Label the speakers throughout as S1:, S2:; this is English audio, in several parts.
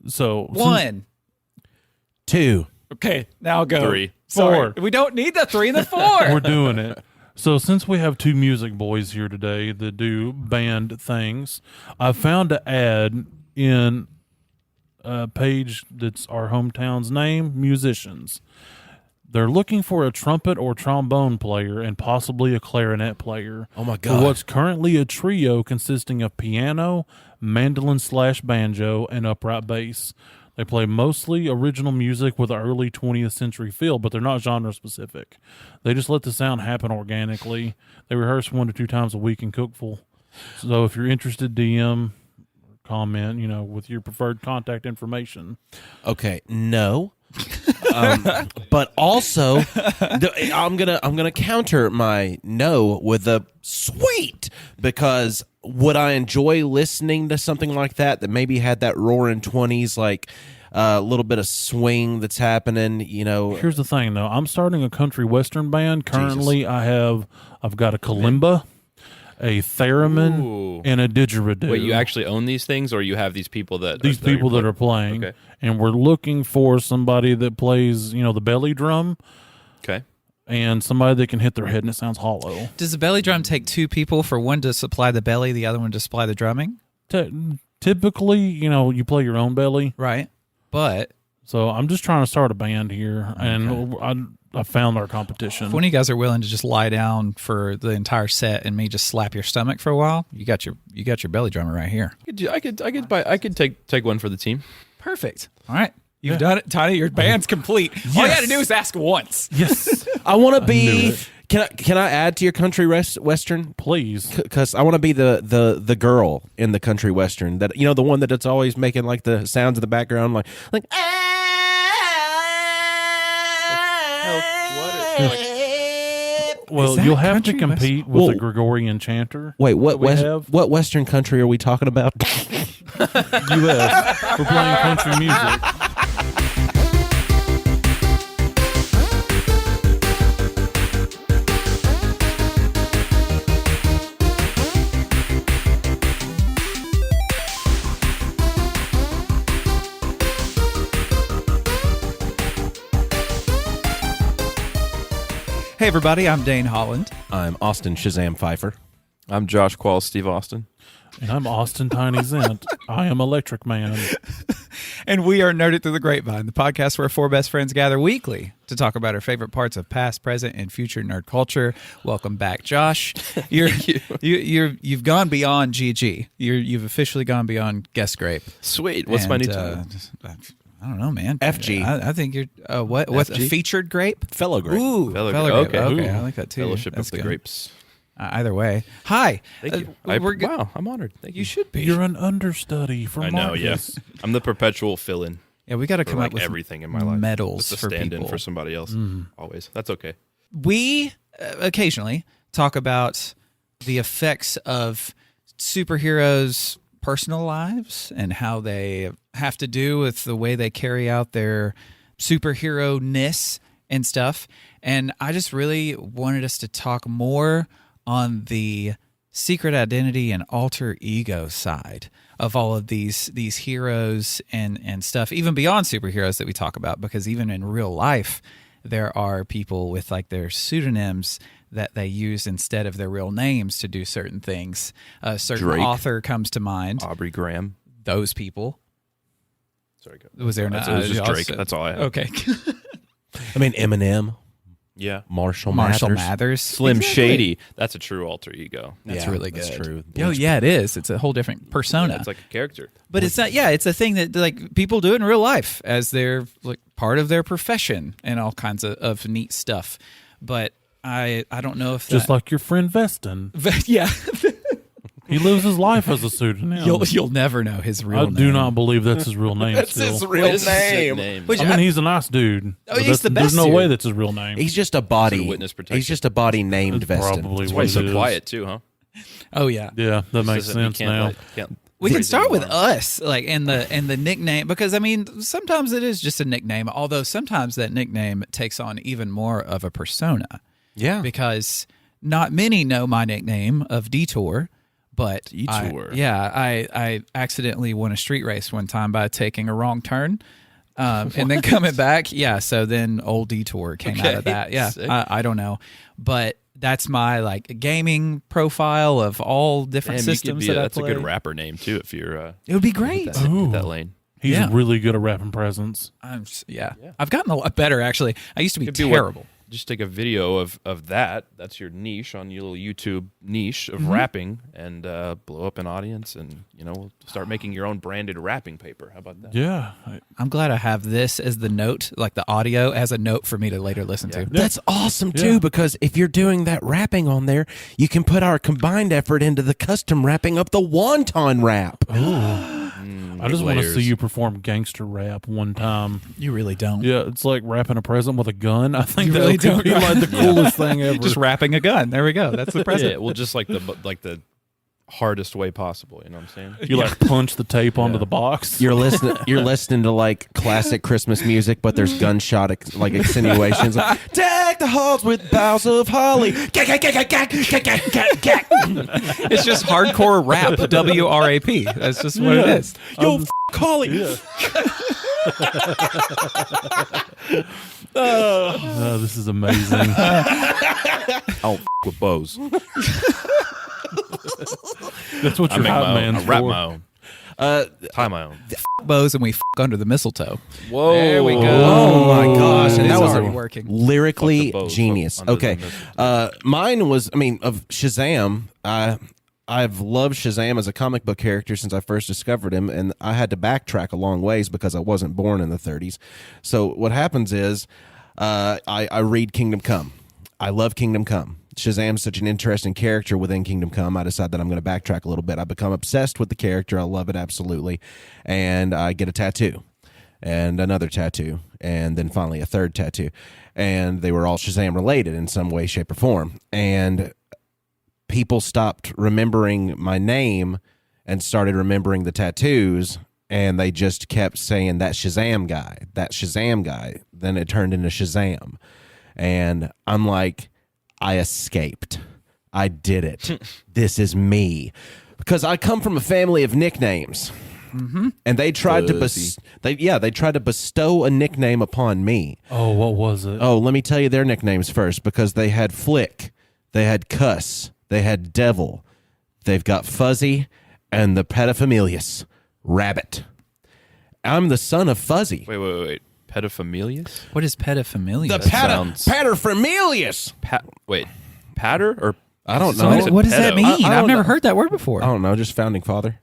S1: So
S2: 1.
S3: 2.
S2: Okay, now go.
S4: 3.
S2: Sorry.
S1: 4.
S2: We don't need the 3 and the 4.
S1: We're doing it. So since we have 2 music boys here today that do band things, I found an ad in a page that's our hometown's name, Musicians. They're looking for a trumpet or trombone player and possibly a clarinet player.
S3: Oh, my God.
S1: For what's currently a trio consisting of piano, mandolin/banjo, and upright bass. They play mostly original music with an early 20th century feel, but they're not genre specific. They just let the sound happen organically. They rehearse 1 to 2 times a week in Cookeville. So if you're interested, DM, comment, with your preferred contact information.
S3: Okay, no. But also, I'm gonna counter my no with a sweet, because would I enjoy listening to something like that maybe had that roaring 20s, like a little bit of swing that's happening,
S1: Here's the thing, though. I'm starting a country western band. Currently, I've got a kalimba, a theremin,
S4: Ooh.
S1: and a didgeridoo.
S4: Wait, you actually own these things, or you have these people that
S1: are playing,
S4: Okay.
S1: and we're looking for somebody that plays, the belly drum,
S4: Okay.
S1: and somebody that can hit their head and it sounds hollow.
S2: Does the belly drum take 2 people for one to supply the belly, the other one to supply the drumming?
S1: Typically, you play your own belly.
S2: Right. But
S1: So I'm just trying to start a band here, and I found our competition.
S2: if one of you guys are willing to just lie down for the entire set and me just slap your stomach for a while, you got your belly drummer right here.
S4: I could take one for the team.
S2: Perfect. All right. You've done it, Tiny. Your band's complete. All you got to do is ask once.
S1: Yes.
S3: I want to
S1: I knew
S3: be.
S1: it.
S3: Can I add to your country western?
S1: Please.
S3: Because I want to be the girl in the country western, that the one that it's always making like the sounds in the background, like.
S1: Well, you'll have to compete with the Gregorian chanter.
S3: Wait, what
S1: have?
S3: what western country are we talking about?
S1: U.S. We're playing country music.
S2: Hey, everybody. I'm Dane Holland.
S3: I'm Austin Shazam Pfeiffer.
S4: I'm Josh Quall, Steve Austin.
S1: And I'm Austin Tiny Zent. I am Electric Man.
S2: And we are Nerded Through the Grapevine, the podcast where 4 best friends gather weekly to talk about our favorite parts of past, present, and future nerd culture. Welcome back, Josh. You've gone beyond GG. You've officially gone beyond Guest Grape.
S4: Sweet. What's my new title?
S2: I don't know, man.
S3: FG.
S2: I think you're what's a
S4: FG?
S2: featured grape?
S3: Fellow grape.
S2: Ooh,
S4: Fellow
S2: fellow
S4: grape.
S2: grape.
S4: Okay.
S2: I like that too.
S4: Fellowship
S2: That's
S4: of the
S2: good.
S4: Grapes.
S2: Either way, hi.
S4: Thank you.
S2: Wow,
S4: I'm honored. Thank you.
S2: You should be.
S1: You're an understudy for
S4: I know.
S1: Marcus.
S4: Yes, I'm the perpetual fill-in.
S2: Yeah, we got to
S4: For
S2: come
S4: like
S2: up with
S4: everything in my life.
S2: medals
S4: Just a
S2: for
S4: stand-in
S2: people.
S4: for somebody else. Always. That's okay.
S2: We occasionally talk about the effects of superheroes' personal lives and how they have to do with the way they carry out their superhero-ness and stuff. And I just really wanted us to talk more on the secret identity and alter ego side of all of these heroes and stuff, even beyond superheroes that we talk about, because even in real life, there are people with like their pseudonyms that they use instead of their real names to do certain things. A certain
S4: Drake.
S2: author comes to mind.
S4: Aubrey Graham.
S2: Those people.
S4: Sorry. Go.
S2: Was there
S4: That's-
S2: not?
S4: It was just Drake. That's all I have.
S2: Okay.
S3: I mean Eminem,
S4: Yeah.
S3: Marshall
S2: Marshall
S3: Mathers.
S2: Mathers.
S4: Slim
S2: Exactly.
S4: Shady. That's a true alter ego.
S2: That's
S3: Yeah,
S2: really
S3: that's
S2: good.
S3: true.
S2: Oh, yeah, it is. It's a whole different persona.
S4: It's like a character.
S2: But it's not. Yeah, it's a thing that like people do in real life as their like part of their profession and all kinds of neat stuff. But I don't know if
S1: Just
S2: that,
S1: like your friend Veston.
S2: yeah,
S1: He lives his life as a pseudonym.
S2: you'll never know his real
S1: I
S2: name.
S1: do not believe that's his real name
S3: That's
S1: still.
S3: his real
S4: It's a sick
S3: name.
S2: Which
S1: I mean, he's a nice dude. but
S2: he's the
S1: There's
S2: best
S1: no
S2: dude.
S1: way that's his real name.
S3: He's just a body.
S4: Sort of witness protection.
S3: He's just a body named
S1: That's
S3: Veston.
S1: probably
S4: That's
S1: what
S4: why he's
S1: it
S4: so
S1: is.
S4: quiet too, huh?
S2: Oh yeah.
S1: Yeah, that makes
S4: Doesn't- you
S1: sense
S4: can't,
S1: now.
S4: like, can't
S2: We can
S4: phrase
S2: start with
S4: anymore.
S2: us, like and the nickname, because I mean sometimes it is just a nickname. Although sometimes that nickname takes on even more of a persona.
S3: Yeah.
S2: Because not many know my nickname of Detour, But
S3: Detour.
S2: I accidentally won a street race one time by taking a wrong turn. And then coming back, so then old Detour came out of that. Yeah,
S4: sick.
S2: I don't know, but that's my like gaming profile of all different
S4: Damn, you could
S2: systems
S4: be
S2: that I
S4: that's
S2: play.
S4: a good rapper name too. If you're
S2: It would be great.
S4: hit that lane.
S1: He's
S2: Yeah.
S1: really good at rapping presents.
S2: I've gotten a lot better actually. I used to be
S4: Could be what-
S2: terrible.
S4: Just take a video of that. That's your niche on your little YouTube niche of rapping, and blow up an audience, and start making your own branded rapping paper. How about that?
S1: Yeah.
S2: I'm glad I have this as the note, like the audio as a note for me to later listen to.
S3: That's awesome too, because if you're doing that rapping on there, you can put our combined effort into the custom wrapping up the wonton wrap.
S1: I just want to
S4: layers.
S1: see you perform gangster rap one time.
S2: You really don't.
S1: Yeah, it's like wrapping a present with a gun. I think
S2: You
S1: that
S2: really
S1: could
S2: don't,
S1: be
S2: right?
S1: like the coolest thing ever.
S2: Just wrapping a gun. There we go. That's the present.
S4: Yeah, well, just like the hardest way possible. You know what I'm saying?
S1: you like punch the tape onto the box.
S3: You're listening to like classic Christmas music, but there's gunshot like insinuations. Like, deck the halls with boughs of holly.
S2: It's just hardcore rap. WRAP. That's just what it is.
S3: Yo, holly.
S1: This is amazing.
S4: I'll with bows.
S1: That's what
S4: I
S1: your
S4: make
S1: hot
S4: my own. I
S1: man's
S4: rap
S1: for.
S4: my own. Tie my own.
S2: Bows and we under the mistletoe.
S4: Whoa!
S2: There we go.
S3: Oh my gosh, and
S2: It's
S3: that was
S2: already working.
S3: lyrically
S4: Fuck the bows,
S3: genius.
S4: fuck under
S3: Okay,
S4: the
S3: mine was, of Shazam. I've loved Shazam as a comic book character since I first discovered him, and I had to backtrack a long ways because I wasn't born in the 30s. So what happens is, I read Kingdom Come. I love Kingdom Come. Shazam's such an interesting character within Kingdom Come. I decide that I'm going to backtrack a little bit. I become obsessed with the character. I love it absolutely, and I get a tattoo, and another tattoo, and then finally a third tattoo, and they were all Shazam related in some way, shape, or form. And people stopped remembering my name and started remembering the tattoos, and they just kept saying that Shazam guy, that Shazam guy. Then it turned into Shazam, and I'm like, I escaped. I did it. This is me. Because I come from a family of nicknames. Mm-hmm. And they tried they tried to bestow a nickname upon me.
S1: Oh, what was it?
S3: Oh, let me tell you their nicknames first, because they had Flick, they had Cuss, they had Devil, they've got Fuzzy, and the Pedofamilius, Rabbit. I'm the son of Fuzzy.
S4: Wait. Pedofamilius?
S2: What is pedophilia?
S3: The
S4: sounds-
S3: Paterfamilius.
S4: Wait, patter or
S3: I don't
S2: So
S3: know.
S2: what does that
S4: pedo.
S2: mean?
S3: I don't
S2: I've never
S3: know.
S2: heard that word before.
S3: I don't know, just founding father.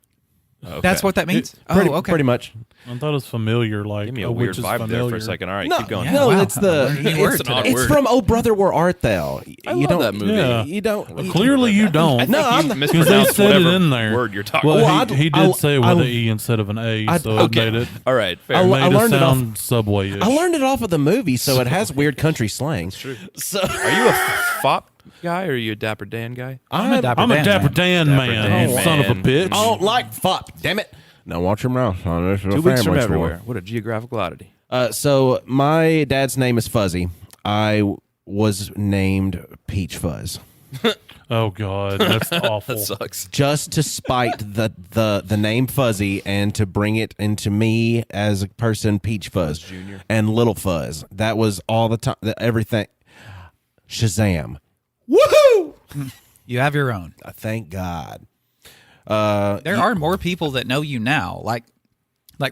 S4: Okay.
S2: That's what that means?
S3: Pretty much.
S1: I thought it was familiar, like
S4: Give me a
S1: oh,
S4: weird
S1: which is
S4: vibe
S1: familiar.
S4: there for a second. All right,
S3: No,
S4: keep going.
S2: Yeah.
S3: no,
S2: Wow.
S3: it's the
S2: I'm learning a new word
S3: it's,
S2: today.
S3: it's from Oh Brother Where Art Thou.
S4: I
S3: You
S4: love
S3: don't
S4: that movie.
S1: Yeah.
S3: You don't.
S1: Well, clearly you don't.
S4: I think
S3: No,
S4: you
S3: I'm-
S1: because they
S4: mispronounced
S1: said it
S4: whatever
S1: in there.
S4: word you're talking
S1: Well,
S4: about.
S3: Well,
S1: he did say it with
S3: I-
S1: an E instead of an A,
S3: I-
S1: so
S3: okay.
S1: it made it,
S4: All right, fair.
S3: I
S1: made it
S3: learned it off-
S1: sound Subway-ish.
S3: I learned it off of the movie, so it has weird country slang.
S4: True.
S3: So
S4: Are you a fop guy or are you a Dapper Dan guy?
S2: I'm a Dapper
S1: I'm a
S2: Dan
S1: Dapper
S2: man.
S1: Dan
S4: Dapper
S1: man,
S4: Dan
S1: you son of a
S4: man.
S1: bitch.
S3: I don't like fuck. Damn it! Now watch your mouth. Son. This is a
S4: 2 weeks from
S3: family store.
S4: everywhere. What a geographical oddity.
S3: So my dad's name is Fuzzy. I was named Peach Fuzz.
S1: Oh God, that's awful.
S4: That sucks.
S3: Just to spite the name Fuzzy and to bring it into me as a person, Peach Fuzz
S4: Junior.
S3: and Little Fuzz. That was all the time. Everything. Shazam! Woohoo!
S2: You have your own.
S3: Thank God.
S2: There are more people that know you now. Like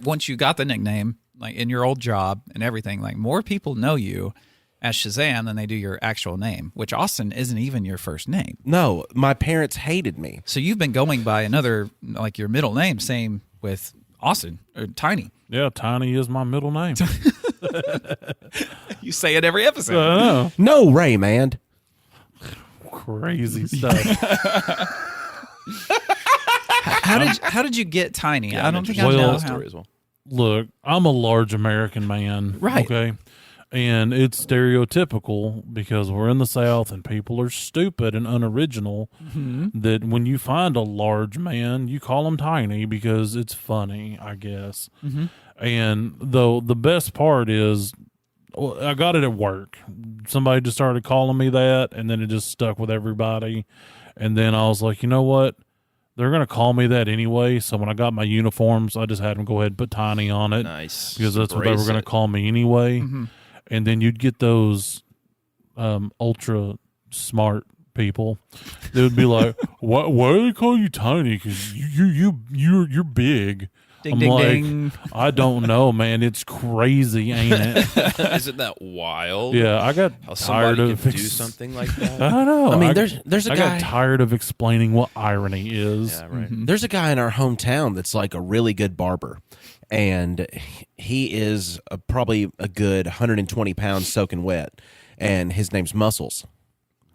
S2: once you got the nickname, like in your old job and everything, like more people know you as Shazam than they do your actual name, which Austin isn't even your first name.
S3: No, my parents hated me.
S2: So you've been going by another, like your middle name, same with Austin or Tiny.
S1: Yeah, Tiny is my middle name.
S2: You say it every episode.
S1: I know.
S3: No, Raymond.
S1: Crazy stuff.
S2: How did you get Tiny? I don't think I
S1: Well-
S2: know
S4: that
S2: how.
S4: story as well.
S1: Look, I'm a large American man.
S2: Right.
S1: Okay. And it's stereotypical because we're in the South and people are stupid and unoriginal that when you find a large man, you call him Tiny because it's funny, I guess. And though the best part is, well, I got it at work. Somebody just started calling me that, and then it just stuck with everybody. And then I was like, you know what? they're going to call me that anyway. So when I got my uniforms, I just had them go ahead and put Tiny on it.
S4: Nice.
S1: Because that's what they were
S4: Embrace
S1: going to
S4: it.
S1: call me anyway.
S2: Mm-hmm.
S1: And then you'd get those ultra smart people. They would be like, "Why do they call you Tiny? Because you're big."
S2: Ding,
S1: I'm
S2: ding,
S1: like,
S2: ding.
S1: I don't know, man. It's crazy, ain't it?
S4: Isn't that wild?
S1: Yeah, I got
S4: How
S1: tired
S4: somebody
S1: of
S4: could do something like that.
S1: I don't know.
S3: I mean, there's a
S1: I
S3: guy.
S1: got tired of explaining what irony is.
S4: Yeah, right.
S3: There's a guy in our hometown that's like a really good barber, and he is probably a good 120 pounds soaking wet, and his name's Muscles.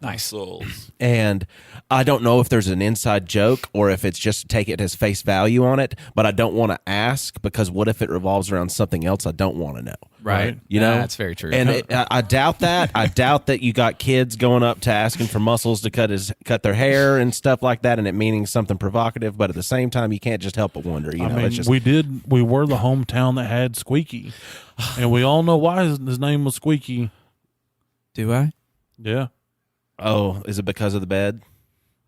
S2: Nice.
S4: Souls.
S3: And I don't know if there's an inside joke or if it's just take it as face value on it, but I don't want to ask because what if it revolves around something else I don't want to know?
S2: Right.
S3: You know,
S2: That's very true.
S3: And I doubt that. I doubt that you got kids going up to asking for Muscles to cut their hair and stuff like that, and it meaning something provocative. But at the same time, you can't just help but wonder. You know,
S1: I mean,
S3: it's just
S1: we were the hometown that had Squeaky, and we all know why his name was Squeaky.
S2: Do I?
S1: Yeah.
S3: oh, is it because of the bed?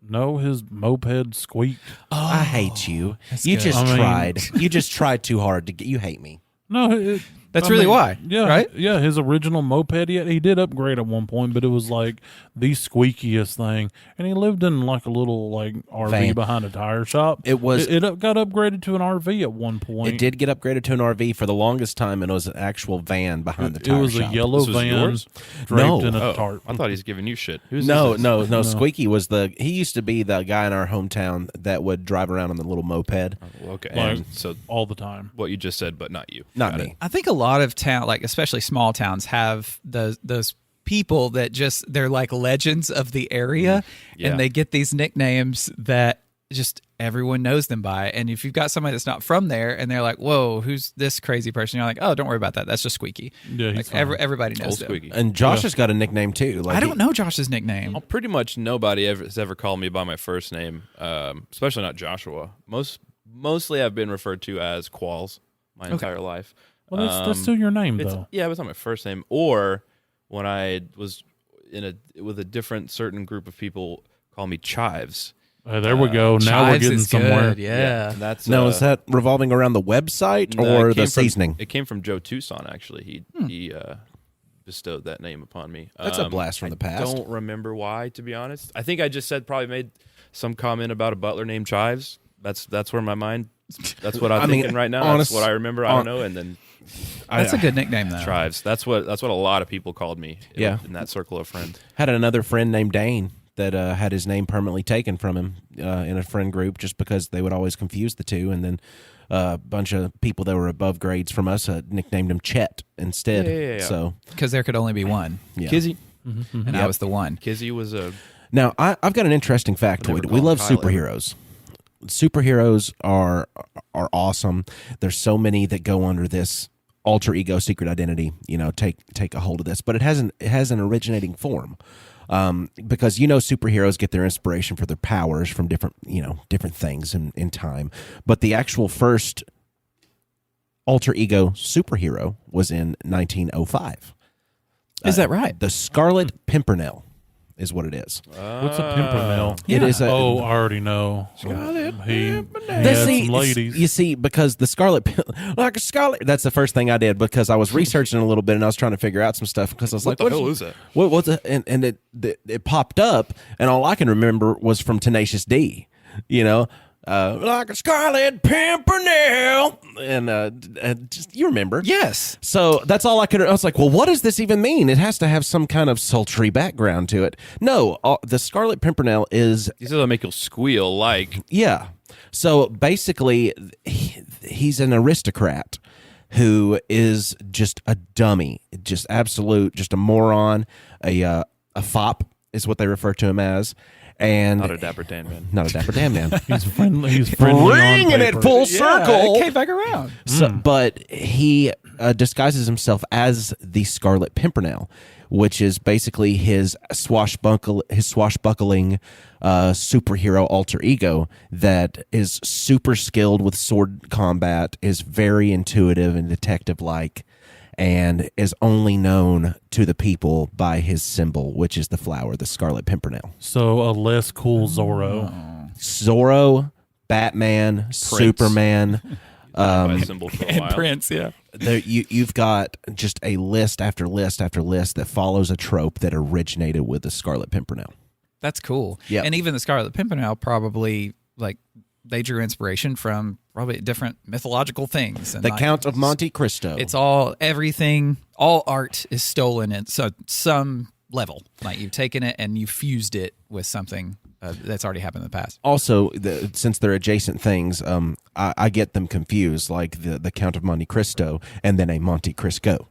S1: No, his moped squeaked.
S3: I hate you.
S2: that's
S3: You
S2: good.
S3: just
S1: I mean-
S3: tried. You just tried too hard to get. You hate me.
S1: No,
S2: That's really why,
S1: Yeah,
S2: right?
S1: Yeah, his original moped. He did upgrade at one point, but it was like the squeakiest thing. And he lived in like a little like RV
S3: Van.
S1: behind a tire shop.
S3: It was-
S1: It got upgraded to an RV at one point.
S3: It did get upgraded to an RV for the longest time, and it was an actual van behind the
S1: It
S3: tire
S1: was
S3: shop.
S1: a yellow
S4: This was
S1: van
S4: yours?
S1: draped
S3: No.
S1: in a
S4: Oh,
S1: tarp.
S4: I thought he was giving you shit. Who's
S3: No,
S4: this?
S3: no. Squeaky was he used to be the guy in our hometown that would drive around on the little moped.
S4: Well, okay.
S1: Like-
S4: And so
S1: all the time.
S4: what you just said, but not you.
S3: Not
S4: Got
S3: me.
S4: it.
S2: I think a lot of town, like especially small towns, have those people that they're like legends of the area,
S4: Yeah.
S2: and they get these nicknames that just everyone knows them by. And if you've got somebody that's not from there, and they're like, "Whoa, who's this crazy person?" You're like, "Oh, don't worry about that. That's just Squeaky."
S1: Yeah, he's
S2: Like
S1: fine.
S2: everybody knows
S4: Old
S2: them.
S4: Squeaky.
S3: And Josh has got a nickname too. Like
S2: I don't know Josh's nickname.
S4: Well, pretty much nobody has ever called me by my first name, especially not Joshua. Mostly I've been referred to as Qualls my entire life.
S1: Well, that's still your name, though.
S4: Yeah, it's not my first name. Or when I was with a different certain group of people, call me Chives.
S1: There we go. Now we're
S2: Chives
S1: getting
S2: is
S1: somewhere.
S2: good, yeah.
S4: And that's
S3: Now, is that revolving around the website
S4: no,
S3: or
S4: it
S3: the
S4: came from-
S3: seasoning?
S4: It came from Joe Tucson. Actually, he bestowed that name upon me.
S3: That's a blast from the past.
S4: Don't remember why, to be honest. I think I just probably made some comment about a butler named Chives. That's where my mind. That's what I'm
S3: I mean,
S4: thinking right now.
S3: honest-
S4: That's what I remember. I don't know. And then
S2: That's a good nickname, though.
S4: Chives. That's what a lot of people called me.
S3: Yeah.
S4: in that circle of friends.
S3: Had another friend named Dane that had his name permanently taken from him in a friend group just because they would always confuse the two. And then a bunch of people that were above grades from us nicknamed him Chet instead.
S4: Yeah.
S3: So,
S2: Because there could only be one,
S3: yeah.
S4: Kizzy.
S2: and I was the one.
S4: Kizzy was a.
S3: Now, I've got an interesting factoid.
S4: Never
S3: We
S4: call
S3: love
S4: him Kyler.
S3: superheroes. Superheroes are awesome. There's so many that go under this alter ego, secret identity. You know, take a hold of this, but it has an originating form. Because superheroes get their inspiration for their powers from different things in time. But the actual first alter ego superhero was in 1905.
S2: Is that right?
S3: The Scarlet Pimpernel is what it is.
S1: What's a pimpernel?
S3: It is a
S1: Oh, I already know. He had
S3: See,
S1: some ladies.
S3: You see, because the like a scarlet. That's the first thing I did because I was researching a little bit and I was trying to figure out some stuff because I was
S4: What
S3: like,
S4: the hell is that?
S3: What's it? And it popped up, and all I can remember was from Tenacious D. Like a Scarlet Pimpernel, and just you remember.
S2: Yes.
S3: So that's all I could. I was like, well, what does this even mean? It has to have some kind of sultry background to it. No, the Scarlet Pimpernel is
S4: These are that make you squeal like.
S3: yeah. So basically, he's an aristocrat who is just a dummy, just a moron, a fop is what they refer to him as, and
S4: Not a dapper tan man.
S3: not a dapper Dan man.
S1: He's friendly. He's friendly on
S3: Bringing it
S1: paper.
S3: full
S2: Yeah,
S3: circle.
S2: it came back around.
S3: So, but he disguises himself as the Scarlet Pimpernel, which is basically his swashbuckling superhero alter ego that is super skilled with sword combat, is very intuitive and detective-like, and is only known to the people by his symbol, which is the flower, the Scarlet Pimpernel.
S1: So a less cool Zorro.
S3: Zorro Batman, Superman.
S4: By symbol for a
S2: And
S4: while.
S2: Prince, yeah.
S3: You've got just a list after list after list that follows a trope that originated with the Scarlet Pimpernel.
S2: That's cool.
S3: Yep.
S2: And even the Scarlet Pimpernel probably, like, they drew inspiration from probably different mythological things. And
S3: The Count of Monte Cristo.
S2: It's all, everything, all art is stolen at some level. Like, you've taken it and you fused it with something that's already happened in the past.
S3: Also, since they're adjacent things, I get them confused, like the Count of Monte Cristo and then a Monte Cristo.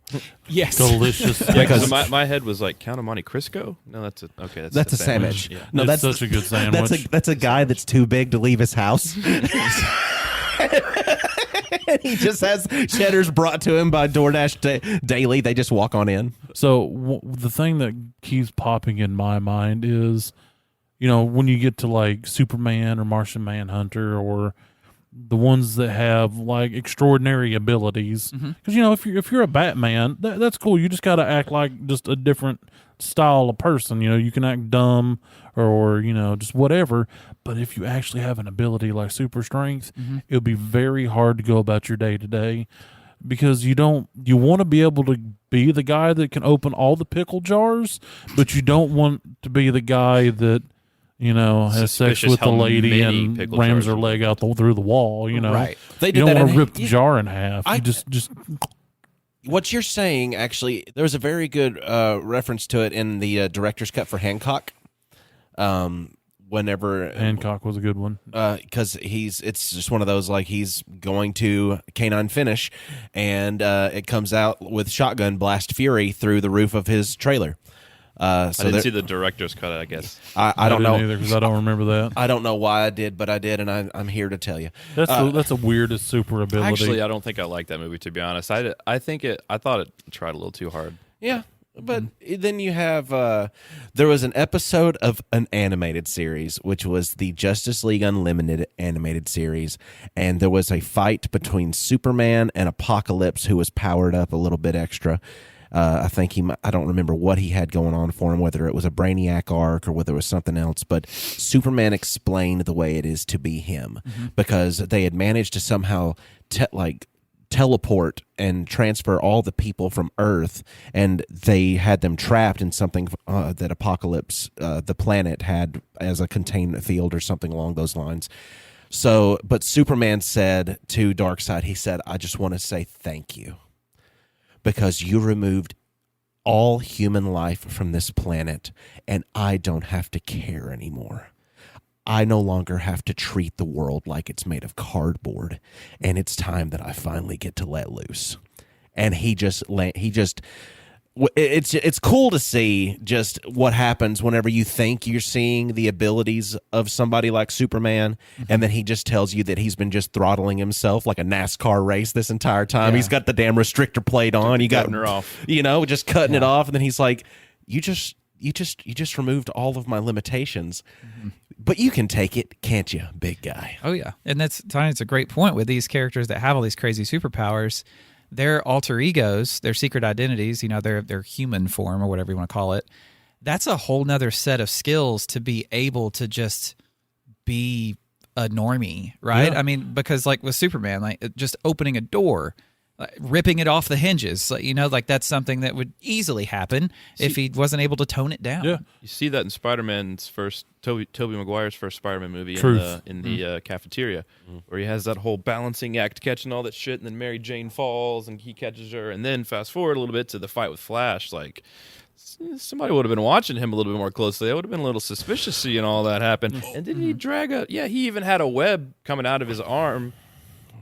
S2: Yes.
S1: Delicious.
S4: Yeah, because my head was like Count of Monte Cristo. No, that's
S3: a sandwich.
S4: Yeah.
S3: No,
S1: It's
S3: that's
S1: such a good sandwich.
S3: That's a guy that's too big to leave his house. He just has cheddars brought to him by DoorDash daily. They just walk on in.
S1: So the thing that keeps popping in my mind is, when you get to like Superman or Martian Manhunter or the ones that have like extraordinary abilities, because if you're a Batman, that's cool. You just got to act like just a different style of person. You can act dumb or just whatever. But if you actually have an ability like super strength, it'll be very hard to go about your day to day. Because you want to be able to be the guy that can open all the pickle jars, but you don't want to be the guy that has sex
S4: Suspicious
S1: with the
S4: how
S1: lady
S4: many
S1: and
S4: pickle
S1: rams
S4: jars
S1: her leg out through the wall.
S2: Right.
S3: They
S1: You
S3: did
S1: don't
S3: that
S1: want to
S3: in-
S1: rip the jar in half. You just
S3: What you're saying, actually, there was a very good reference to it in the director's cut for Hancock. Whenever
S1: Hancock was a good one.
S3: because it's just one of those, like, he's going to canine finish, and it comes out with shotgun blast fury through the roof of his trailer.
S4: I didn't see the director's cut, I guess.
S3: I don't know
S1: either because I don't remember that.
S3: I don't know why I did, but I did, and I'm here to tell you.
S1: That's a weirdest super ability.
S4: Actually, I don't think I like that movie, to be honest. I thought it tried a little too hard.
S3: Yeah, but then you have there was an episode of an animated series, which was the Justice League Unlimited animated series, and there was a fight between Superman and Apocalypse, who was powered up a little bit extra. I think I don't remember what he had going on for him, whether it was a Brainiac arc or whether it was something else, but Superman explained the way it is to be him, because they had managed to somehow teleport and transfer all the people from Earth, and they had them trapped in something that Apocalypse, the planet, had as a containment field or something along those lines. So, but Superman said to Darkseid, he said, "I just want to say thank you, because you removed all human life from this planet, and I don't have to care anymore. I no longer have to treat the world like it's made of cardboard, and it's time that I finally get to let loose." And it's cool to see just what happens whenever you think you're seeing the abilities of somebody like Superman, and then he just tells you that he's been just throttling himself like a NASCAR race this entire time.
S2: Yeah.
S3: He's got the damn restrictor plate on. You got
S4: Cutting her off.
S3: just cutting it off, and then he's like, You just removed all of my limitations, but you can take it, can't you, big guy?"
S2: Oh, yeah. And it's a great point with these characters that have all these crazy superpowers. Their alter egos, their secret identities, their human form or whatever you want to call it, that's a whole nother set of skills to be able to just be a normie, right?
S1: Yeah.
S2: I mean, because like with Superman, like just opening a door, ripping it off the hinges, that's something that would easily happen if he wasn't able to tone it down.
S1: Yeah.
S4: You see that in Spider-Man's first, Tobey Maguire's first Spider-Man movie
S1: Truth.
S4: in the cafeteria, where he has that whole balancing act catching all that shit, and then Mary Jane falls and he catches her, and then fast forward a little bit to the fight with Flash, like somebody would have been watching him a little bit more closely. They would have been a little suspicious seeing all that happen. And didn't he he even had a web coming out of his arm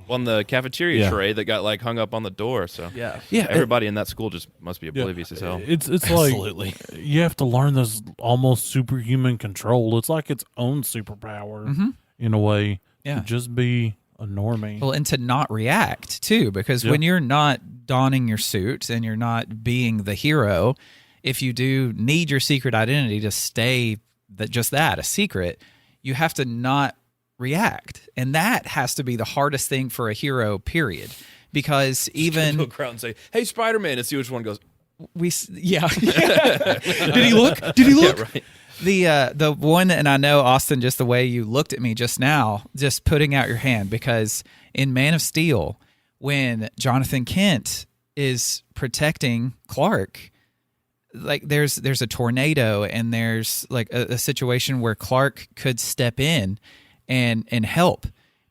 S4: on the cafeteria tray that got like hung up on the door. So
S3: Yeah.
S4: everybody in that school just must be oblivious as hell.
S1: It's
S3: Absolutely.
S1: like you have to learn this almost superhuman control. It's like its own superpower in a way.
S2: Yeah.
S1: To just be a normie.
S2: Well, and to not react too, because when you're not donning your suit and you're not being the hero, if you do need your secret identity to stay a secret, you have to not react, and that has to be the hardest thing for a hero, period, because
S4: Go
S2: even
S4: to a crowd and say, "Hey, Spider-Man," and see which one goes.
S2: did he look
S4: Yeah, right.
S2: The one, and I know, Austin, just the way you looked at me just now, just putting out your hand, because in Man of Steel, when Jonathan Kent is protecting Clark, like there's a tornado and there's like a situation where Clark could step in and help,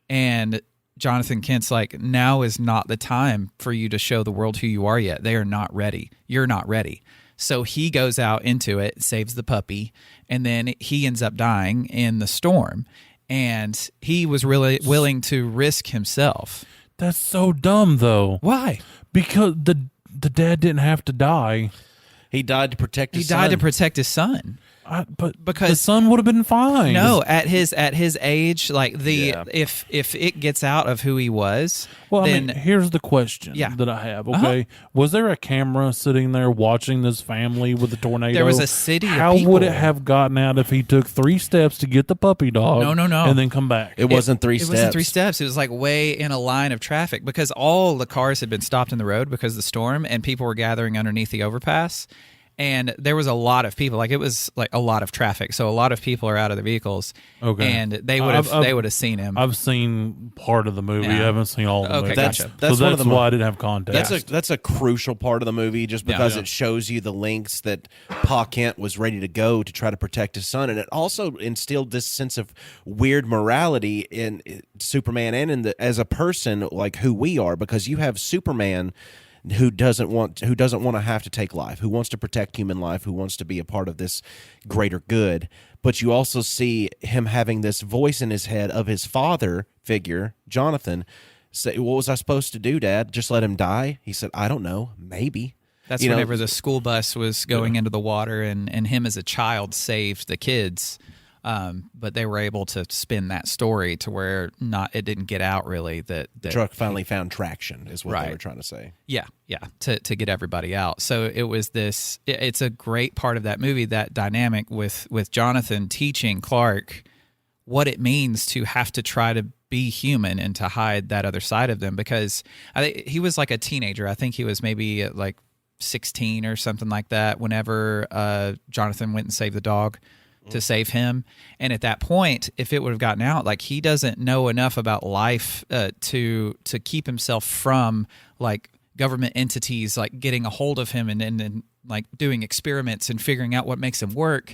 S2: and Jonathan Kent's like, now is not the time for you to show the world who you are yet. They are not ready. You're not ready. So he goes out into it, saves the puppy, and then he ends up dying in the storm. And he was really willing to risk himself.
S1: That's so dumb, though.
S2: Why?
S1: Because the dad didn't have to die.
S3: He died to protect his son.
S2: He died to protect his son.
S1: But
S2: Because
S1: the son would have been fine.
S2: No, at his age, like
S4: Yeah.
S2: if it gets out of who he was,
S1: Well,
S2: then
S1: I mean, here's the question that I have. Okay, was there a camera sitting there watching this family with the tornado?
S2: There was a city of
S1: How
S2: people.
S1: would it have gotten out if he took 3 steps to get the puppy dog?
S2: No.
S1: and then come back.
S3: It wasn't 3
S2: It
S3: steps.
S2: wasn't 3 steps. It was like way in a line of traffic because all the cars had been stopped in the road because of the storm, and people were gathering underneath the overpass. And there was a lot of people, like it was like a lot of traffic. So a lot of people are out of their vehicles.
S1: Okay.
S2: And they would have seen him.
S1: I've seen part of the movie.
S2: Yeah.
S1: I haven't seen all of the
S2: Okay,
S1: movie.
S2: gotcha.
S3: That's
S1: so
S3: one of
S1: that's
S3: the
S1: why I didn't have context.
S3: That's a crucial part of the movie, just because
S1: Yeah.
S3: it shows you the lengths that Pa Kent was ready to go to try to protect his son, and it also instilled this sense of weird morality in Superman and as a person, like who we are, because you have Superman who doesn't want to have to take life, who wants to protect human life, who wants to be a part of this greater good. But you also see him having this voice in his head of his father figure, Jonathan, say, "What was I supposed to do, Dad? Just let him die?" He said, "I don't know, maybe."
S2: That's
S3: You know,
S2: whenever the school bus was going into the water and him as a child saved the kids. But they were able to spin that story to where it didn't get out really. That
S3: truck finally found traction, is what
S2: Right.
S3: they were trying to say.
S2: Yeah, to get everybody out. So it was this. It's a great part of that movie, that dynamic with Jonathan teaching Clark what it means to have to try to be human and to hide that other side of them. Because I think he was like a teenager. I think he was maybe like 16 or something like that. Whenever Jonathan went and saved the dog to save him. And at that point, if it would have gotten out, like he doesn't know enough about life to keep himself from like government entities like getting a hold of him and like doing experiments and figuring out what makes him work.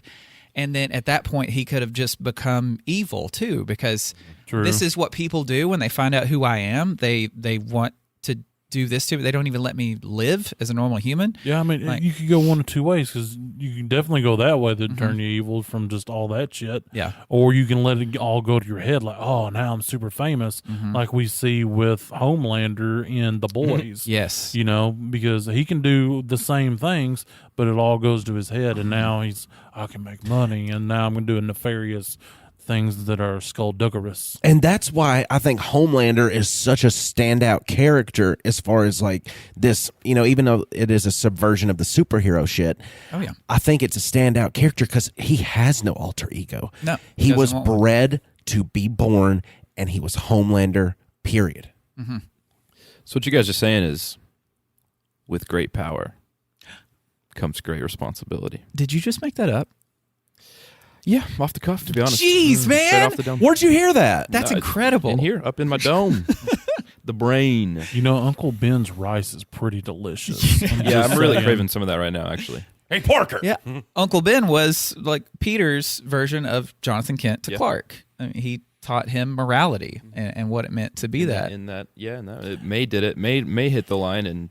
S2: And then at that point, he could have just become evil too, because
S1: True.
S2: this is what people do when they find out who I am. They want to do this to me. They don't even let me live as a normal human.
S1: Yeah, I mean,
S2: Like-
S1: you could go one of two ways, because you can definitely go that way that turn you evil from just all that shit.
S2: Yeah.
S1: Or you can let it all go to your head, like, oh, now I'm super famous, like we see with Homelander in The Boys.
S2: Yes.
S1: You know, because he can do the same things, but it all goes to his head, and now I can make money, and now I'm going to do nefarious things that are skullduggerous.
S3: And that's why I think Homelander is such a standout character as far as like this, even though it is a subversion of the superhero shit.
S2: Oh, yeah.
S3: I think it's a standout character because he has no alter ego.
S2: No,
S3: he
S2: he
S3: was
S2: doesn't want one.
S3: bred to be born, and he was Homelander, period.
S4: So what you guys are saying is, with great power comes great responsibility.
S2: Did you just make that up?
S4: Yeah, off the cuff, to be honest.
S2: Jeez,
S4: Straight
S2: man.
S4: off the dome.
S3: Where'd you hear that?
S2: That's
S4: No,
S2: incredible.
S4: In here, up in my dome. The brain.
S1: You know, Uncle Ben's rice is pretty delicious.
S4: Yeah, I'm really
S1: saying.
S4: craving some of that right now, actually.
S3: Hey, Parker.
S2: Yeah. Uncle Ben was like Peter's version of Jonathan Kent to
S4: Yeah.
S2: Clark. I mean, he taught him morality and what it meant to be that.
S4: In that, May did it. May hit the line in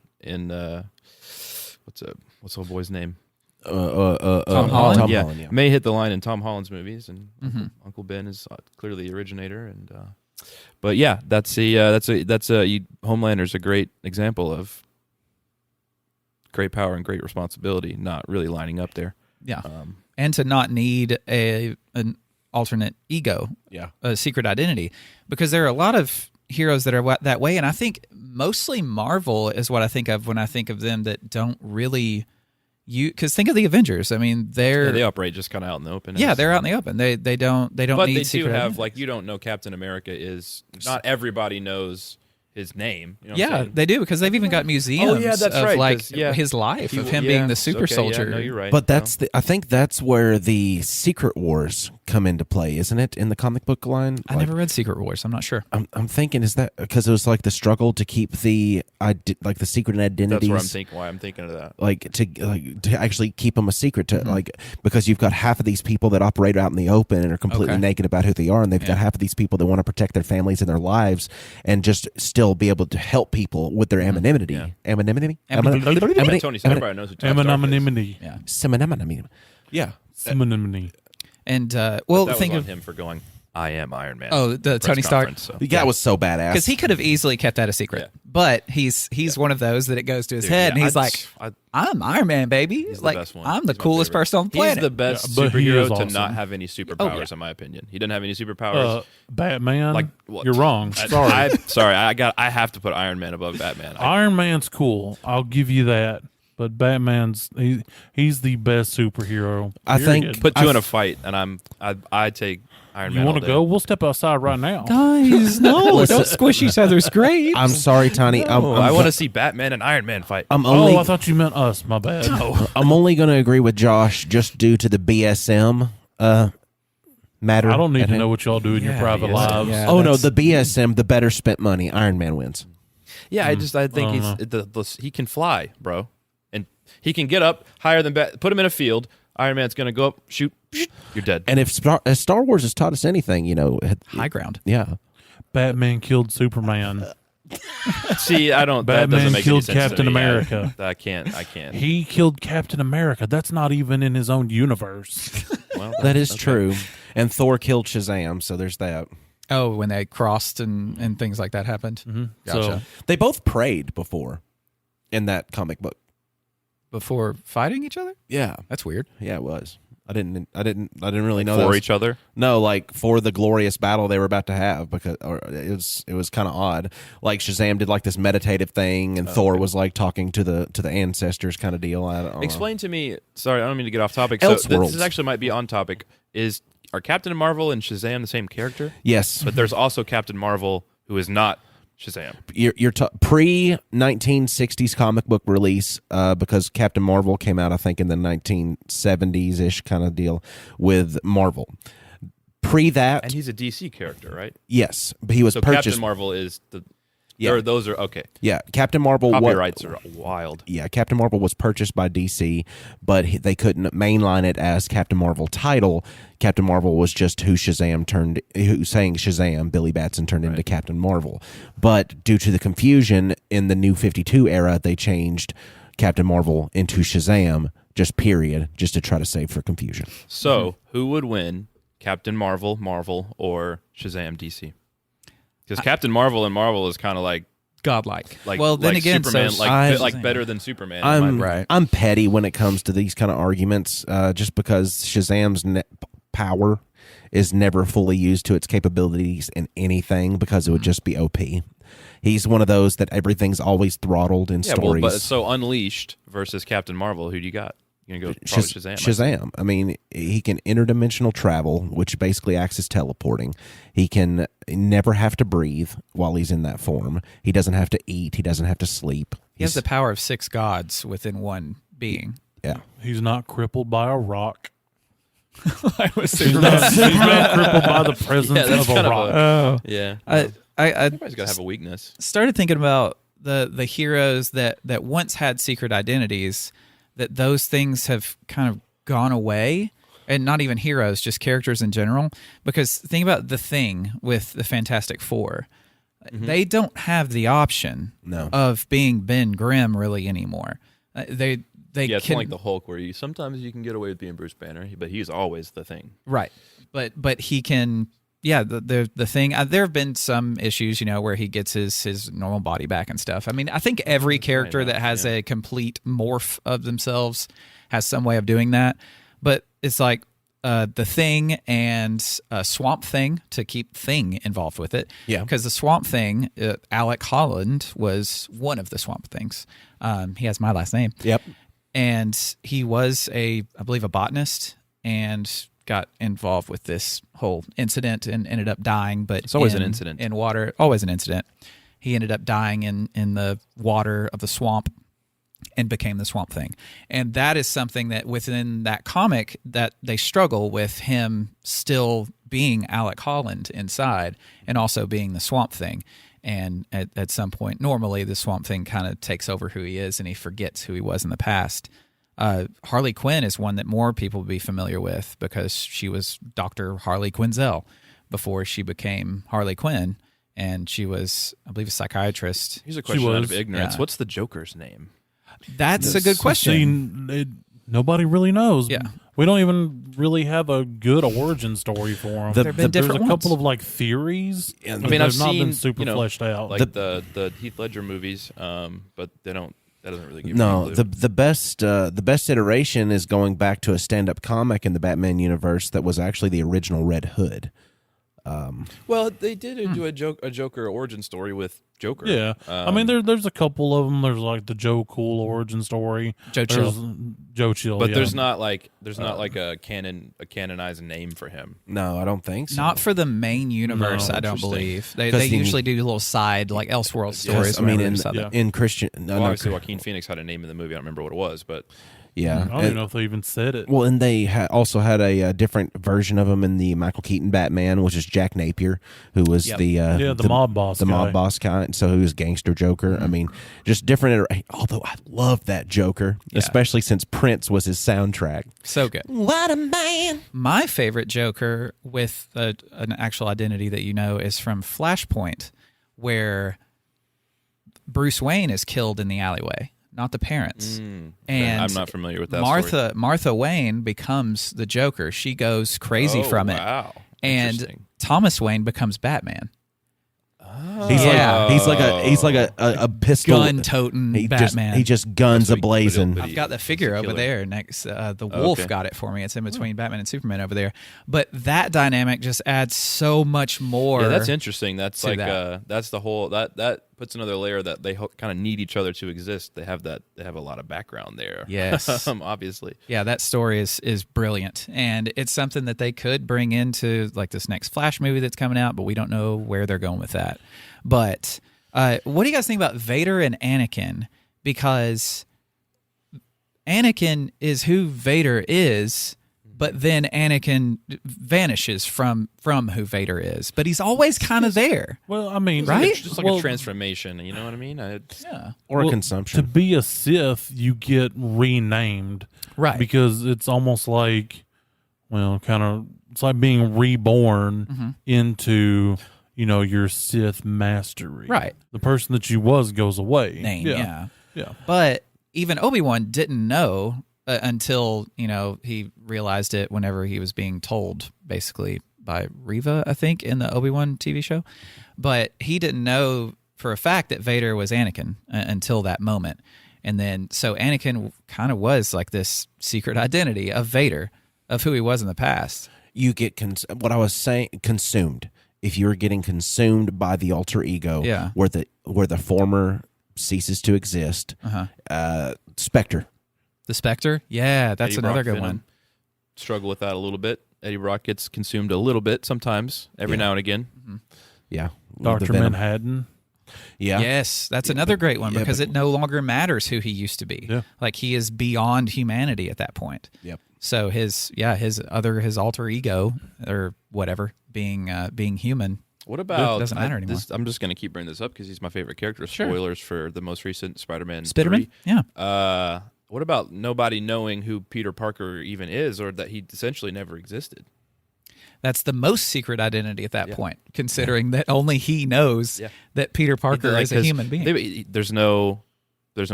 S4: what's the old boy's name?
S2: Tom Holland?
S3: Tom
S4: yeah.
S3: Holland, yeah.
S4: May hit the line in Tom Holland's movies, and Uncle Ben is clearly the originator. And but yeah, Homelander's a great example of great power and great responsibility, not really lining up there.
S2: Yeah. And to not need an alternate ego,
S3: Yeah.
S2: a secret identity, because there are a lot of heroes that are that way. And I think mostly Marvel is what I think of when I think of them that don't really because think of the Avengers. I mean,
S4: They operate just kind of out in the open.
S2: Yeah, they're out in the open. They don't
S4: But
S2: need
S4: they do
S2: secret
S4: have
S2: identity.
S4: like, you don't know Captain America is not everybody knows his name. You know what I'm
S2: Yeah,
S4: saying?
S2: they do because they've even got museums
S4: that's
S2: of
S4: right,
S2: like
S4: 'cause, yeah.
S2: his life of him
S4: Yeah,
S2: being the super
S4: okay,
S2: soldier.
S4: Yeah, no, you're right.
S3: But I think that's where the Secret Wars come into play, isn't it? In the comic book line,
S2: I never read Secret Wars. I'm not sure.
S3: I'm thinking, is that because it was like the struggle to keep the like the secret identities?
S4: That's why I'm thinking of that.
S3: Like to actually keep them a secret, to like, because you've got half of these people that operate out in the open and are completely
S2: Okay.
S3: naked about who they are, and they've got half of these people that want to protect their families and their lives, and just still be able to help people with their anonymity.
S4: Yeah.
S3: Anonymity.
S4: Yeah, Tony, so everybody knows who Tony Stark is.
S1: Anonymity.
S2: Yeah,
S3: Yeah.
S1: Anonymity.
S2: and
S4: That
S2: think
S4: was
S2: of
S4: on him for going, I am Iron Man.
S2: the
S4: press
S2: Tony Stark.
S4: conference, so.
S3: The guy was so badass
S2: Because he could have easily kept that a secret,
S4: Yeah.
S2: but he's one of those that it goes to his
S4: Dude,
S2: head,
S4: yeah,
S2: and he's
S4: I-
S2: "I'm Iron Man, baby!
S4: He's the
S2: Like
S4: best one.
S2: I'm the
S4: He's my
S2: coolest
S4: favorite.
S2: person on the planet."
S4: He's the best
S1: Yeah, but he is
S4: superhero to
S1: awesome.
S4: not have any superpowers, in my opinion. He didn't have any superpowers.
S1: Batman.
S4: Like, what?
S1: You're wrong. Sorry.
S4: Sorry, I have to put Iron Man above Batman.
S1: Iron Man's cool. I'll give you that. But Batman's he's the best superhero.
S3: I think-
S1: period.
S4: put two in a fight, and I take Iron Man.
S1: You want
S4: all
S1: to
S4: day.
S1: go? We'll step outside right now.
S2: Guys, no, don't squish each other's grapes.
S3: I'm sorry, Tiny.
S4: Oh, I want to see Batman and Iron Man fight.
S3: I'm only
S1: Oh, I thought you meant us. My bad.
S3: I'm only going to agree with Josh just due to the BSM matter.
S1: I don't need
S3: at
S1: to
S3: hand.
S1: know what y'all do in your
S4: Yeah,
S1: private
S4: yes.
S1: lives.
S2: Yeah.
S3: Oh no,
S2: that's-
S3: the BSM, the better spent money. Iron Man wins.
S4: Yeah, I think
S1: I
S4: he's he can fly, bro, and he can get up higher than Put him in a field. Iron Man's gonna go up, shoot, you're dead.
S3: And if Star Wars has taught us anything,
S2: high ground.
S3: yeah.
S1: Batman killed Superman.
S4: See, I don't.
S1: Batman
S4: that doesn't make
S1: killed
S4: any sense to
S1: Captain
S4: me.
S1: America.
S4: I can't.
S1: He killed Captain America. That's not even in his own universe.
S4: Well,
S3: That is
S4: okay.
S3: true. And Thor killed Shazam, so there's that.
S2: Oh, when they crossed and things like that happened. Gotcha.
S1: So
S3: They both prayed before in that comic book.
S2: Before fighting each other,
S3: Yeah.
S2: that's weird.
S3: Yeah, it was. I didn't really know that
S4: For
S3: was-
S4: each other.
S3: No, like for the glorious battle they were about to have, because it was kind of odd. Like Shazam did like this meditative thing, and Thor was like talking to the ancestors kind of deal. I don't know.
S4: Explain to me. Sorry, I don't mean to get off topic.
S3: Elseworlds.
S4: This actually might be on topic. Are Captain Marvel and Shazam the same character?
S3: Yes,
S4: But there's also Captain Marvel who is not Shazam.
S3: you're pre 1960s comic book release, because Captain Marvel came out, I think, in the 1970s ish kind of deal with Marvel. Pre that,
S4: And he's a DC character, right?
S3: yes, but he was
S4: So
S3: purchased.
S4: Captain Marvel is the.
S3: Yeah.
S4: Yeah. Those are okay.
S3: Yeah, Captain Marvel.
S4: Copyrights are wild.
S3: Yeah, Captain Marvel was purchased by DC, but they couldn't mainline it as Captain Marvel title. Captain Marvel was just who saying Shazam, Billy Batson turned into Captain Marvel. But due to the confusion in the New 52 era, they changed Captain Marvel into Shazam, just to try to save for confusion.
S4: So who would win, Captain Marvel, or Shazam, DC? Because Captain Marvel and Marvel is kind of like
S2: Godlike. Well, then
S4: like
S2: again,
S4: Superman,
S2: so
S3: I-
S4: better than Superman. in my opinion.
S3: I'm petty when it comes to these kind of arguments, just because Shazam's power is never fully used to its capabilities in anything, because it would just be OP. He's one of those that everything's always throttled in
S4: Yeah,
S3: stories.
S4: well, but so Unleashed versus Captain Marvel, who do you got? You're gonna go probably Shazam.
S3: Shazam. I mean, he can interdimensional travel, which basically acts as teleporting. He can never have to breathe while he's in that form. He doesn't have to eat. He doesn't have to sleep.
S2: he has the power of 6 gods within one being.
S3: Yeah.
S1: He's not crippled by a rock.
S2: I was
S1: He's not crippled by the presence
S4: Yeah, that's
S1: of a
S4: kind of
S1: rock.
S2: Oh,
S4: Yeah,
S2: I
S4: everybody's got to have a weakness.
S2: started thinking about the heroes that once had secret identities, that those things have kind of gone away, and not even heroes, just characters in general. Because think about the Thing with the Fantastic Four. They don't have the option of being Ben Grimm really anymore. They
S4: Yeah, it's
S2: can,
S4: not like the Hulk, where sometimes you can get away with being Bruce Banner, but he's always the Thing.
S2: right, but he can. Yeah, the Thing. There have been some issues, where he gets his normal body back and stuff. I mean, I think every character that has a complete morph of themselves has some way of doing that. But it's like the Thing and Swamp Thing, to keep Thing involved with it.
S3: Yeah.
S2: Because the Swamp Thing, Alec Holland was one of the Swamp Things. He has my last name.
S3: Yep.
S2: And he was I believe, a botanist, and got involved with this whole incident and ended up dying. But
S4: It's always an incident.
S2: in water, always an incident. he ended up dying in the water of the swamp and became the Swamp Thing. And that is something that within that comic that they struggle with him still being Alec Holland inside and also being the Swamp Thing. And at some point, normally the Swamp Thing kind of takes over who he is and he forgets who he was in the past. Harley Quinn is one that more people would be familiar with because she was Dr. Harley Quinzel before she became Harley Quinn. And she was, I believe, a psychiatrist.
S4: Here's a question out of ignorance.
S2: Yeah.
S4: What's the Joker's name?
S2: That's a good question.
S1: Nobody really knows.
S2: Yeah.
S1: We don't even really have a good origin story for him.
S2: There have been
S1: There's
S2: different
S1: a couple
S2: ones.
S1: of like theories.
S3: I
S1: but
S4: mean, I've
S1: they've not
S4: seen
S1: been super fleshed out.
S4: like the Heath Ledger movies, but they don't. That doesn't really give me
S3: No,
S4: any clue.
S3: the best iteration is going back to a stand-up comic in the Batman universe that was actually the original Red Hood.
S4: Well, they did do a Joker origin story with Joker.
S1: Yeah, I mean, there's a couple of them. There's like the Joe Cool origin story.
S2: Joe
S1: There's
S2: Chill.
S4: but
S1: yeah.
S4: there's not like a canonized name for him.
S3: No, I don't think so.
S2: Not for the main universe,
S1: No,
S2: I don't
S4: interesting.
S2: believe. They
S3: 'Cause then
S2: usually do little side, like Elseworld stories.
S3: I mean,
S2: whenever there's other-
S3: in Christian,
S4: Well, obviously, Joaquin Phoenix had a name in the movie. I don't remember what it was, but
S3: yeah.
S1: I don't even know if they even said it.
S3: Well, and they also had a different version of him in the Michael Keaton Batman, which is Jack Napier, who was
S2: Yep.
S3: the
S1: mob boss
S3: the
S1: guy.
S3: mob boss guy. So he was Gangster Joker. I mean, just different. Although I love that Joker, especially since Prince was his soundtrack.
S2: so good.
S3: What a man!
S2: My favorite Joker with an actual identity that you know is from Flashpoint, where Bruce Wayne is killed in the alleyway, not the parents. And
S4: I'm not familiar with that story.
S2: Martha Wayne becomes the Joker. She goes crazy from it.
S4: Wow.
S2: And
S4: Interesting.
S2: Thomas Wayne becomes Batman.
S3: He's
S2: Yeah.
S3: he's like a pistol
S2: Gun-toting
S3: He
S2: Batman.
S3: just guns
S4: That's what he-
S3: ablazing.
S4: but
S2: I've got the figure
S4: he's a
S2: over
S4: killer.
S2: there next. The wolf
S4: okay.
S2: got it for me. It's in between Batman and Superman over there. But that dynamic just adds so much more.
S4: Yeah, that's interesting. That's
S2: to
S4: like
S2: that.
S4: that's the whole that puts another layer that they kind of need each other to exist. They have a lot of background there.
S2: Yes.
S4: Obviously.
S2: Yeah, that story is brilliant, and it's something that they could bring into like this next Flash movie that's coming out, but we don't know where they're going with that. But what do you guys think about Vader and Anakin? Because Anakin is who Vader is, but then Anakin vanishes from who Vader is. But he's always kind of there.
S1: Well, I mean,
S2: Right?
S4: It's just like a transformation. You know what I mean?
S2: Yeah.
S3: or
S1: well,
S3: a consumption.
S1: To be a Sith, you get renamed,
S2: Right.
S1: Because it's almost like, well, it's like being reborn into, your Sith mastery.
S2: Right.
S1: The person that you was goes away.
S2: Name, yeah.
S1: Yeah.
S2: But even Obi-Wan didn't know until, he realized it whenever he was being told, basically, by Reva, I think, in the Obi-Wan TV show. But he didn't know for a fact that Vader was Anakin until that moment. And then, so Anakin kind of was like this secret identity of Vader, of who he was in the past.
S3: You get what I was saying, consumed. If you're getting consumed by the alter ego,
S2: Yeah.
S3: where the former ceases to exist, Spectre.
S2: The Spectre? Yeah, that's
S4: Eddie
S2: another
S4: Brock,
S2: good
S4: Venom.
S2: one.
S4: Struggle with that a little bit. Eddie Brock gets consumed a little bit sometimes, every now and again.
S3: Yeah,
S1: Dr.
S3: The Venom.
S1: Manhattan.
S3: Yeah,
S2: Yes, that's another great one
S3: Yeah,
S2: because
S3: but-
S2: it no longer matters who he used to be.
S1: Yeah.
S2: Like he is beyond humanity at that point.
S3: Yep.
S2: So his alter ego or whatever being human.
S4: What about?
S2: doesn't matter anymore.
S4: I'm just going to keep bringing this up because he's my favorite character.
S2: Sure.
S4: Spoilers for the most recent Spider-Man.
S2: Spiderman?
S4: 3.
S2: Yeah.
S4: What about nobody knowing who Peter Parker even is, or that he essentially never existed?
S2: That's the most secret identity at that point, considering that only he knows
S4: Yeah.
S2: that Peter Parker
S4: Like,
S2: is a
S4: 'cause
S2: from being.
S4: There's no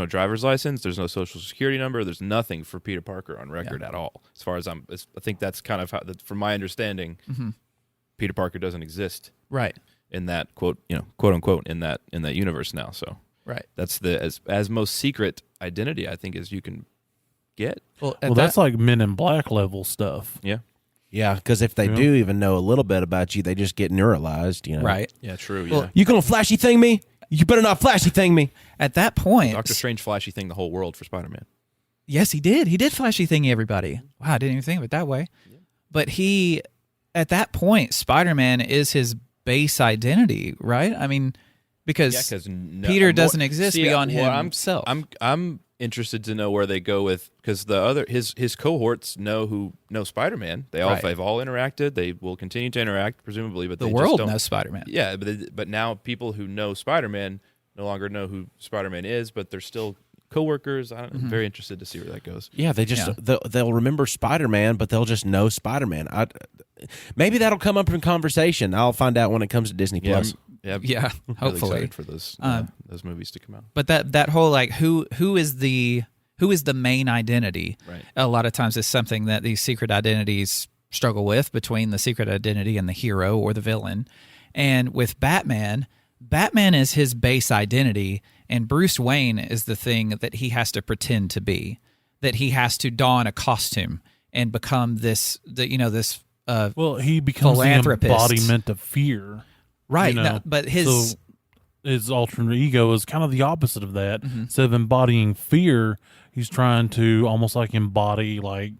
S4: driver's license. There's no social security number. There's nothing for Peter Parker on record at all. As far as I think that's kind of how, from my understanding, Peter Parker doesn't exist
S2: Right.
S4: in that quote unquote in that universe now. So
S2: Right.
S4: that's the as most secret identity I think as you can get.
S2: Well,
S1: That's like Men in Black level stuff.
S4: Yeah.
S3: Yeah, because if they do even know a little bit about you, they just get neuralized.
S2: right.
S4: Yeah. True.
S2: Well,
S4: Yeah.
S3: You gonna flashy thing me? You better not flashy thing me.
S2: At that point,
S4: Doctor Strange flashy thing the whole world for Spider-Man.
S2: yes, he did. He did flashy thingy everybody. Wow, I didn't even think of it that way. But at that point, Spider-Man is his base identity, right? I mean, because
S4: no,
S2: Peter doesn't exist beyond
S4: well,
S2: himself.
S4: I'm interested to know where they go with, because the other his cohorts know Spider-Man. They've all interacted. They will continue to interact presumably, but
S2: the
S4: they
S2: world
S4: just don't,
S2: knows Spider-Man.
S4: Yeah, but now people who know Spider-Man no longer know who Spider-Man is, but they're still coworkers. I'm very interested to see where that goes.
S3: Yeah, they'll remember Spider-Man, but they'll just know Spider-Man. Maybe that'll come up in conversation. I'll find out when it comes to Disney Plus.
S4: Yeah,
S2: Yeah,
S4: really
S2: hopefully
S4: excited for those movies to come out.
S2: But that whole like who is the main identity?
S4: Right.
S2: A lot of times is something that these secret identities struggle with, between the secret identity and the hero or the villain. And with Batman is his base identity, and Bruce Wayne is the thing that he has to pretend to be, that he has to don a costume and become this
S1: Well, he becomes the
S2: philanthropist.
S1: embodiment of fear.
S2: right.
S1: You know,
S2: No, but his
S1: his alternate ego is kind of the opposite of that. Instead of embodying fear, he's trying to almost like embody like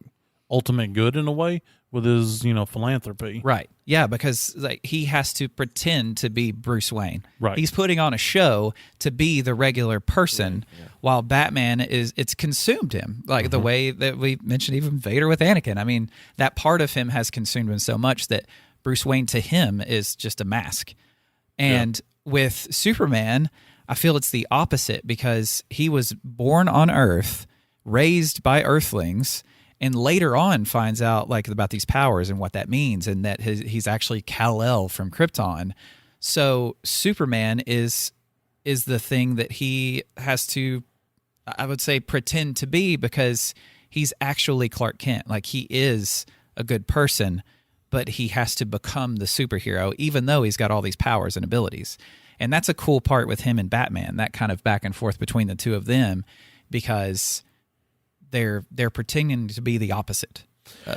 S1: ultimate good in a way with his, philanthropy.
S2: right. Yeah, because like he has to pretend to be Bruce Wayne.
S1: Right.
S2: He's putting on a show to be the regular person, while Batman it's consumed him. Like the way that we mentioned even Vader with Anakin. I mean, that part of him has consumed him so much that Bruce Wayne to him is just a mask. And with Superman, I feel it's the opposite, because he was born on Earth, raised by Earthlings, and later on finds out like about these powers and what that means, and that he's actually Kal-El from Krypton. So Superman is the thing that he has to, I would say, pretend to be, because he's actually Clark Kent. Like, he is a good person, but he has to become the superhero, even though he's got all these powers and abilities. And that's a cool part with him and Batman, that kind of back and forth between the two of them, because they're pretending to be the opposite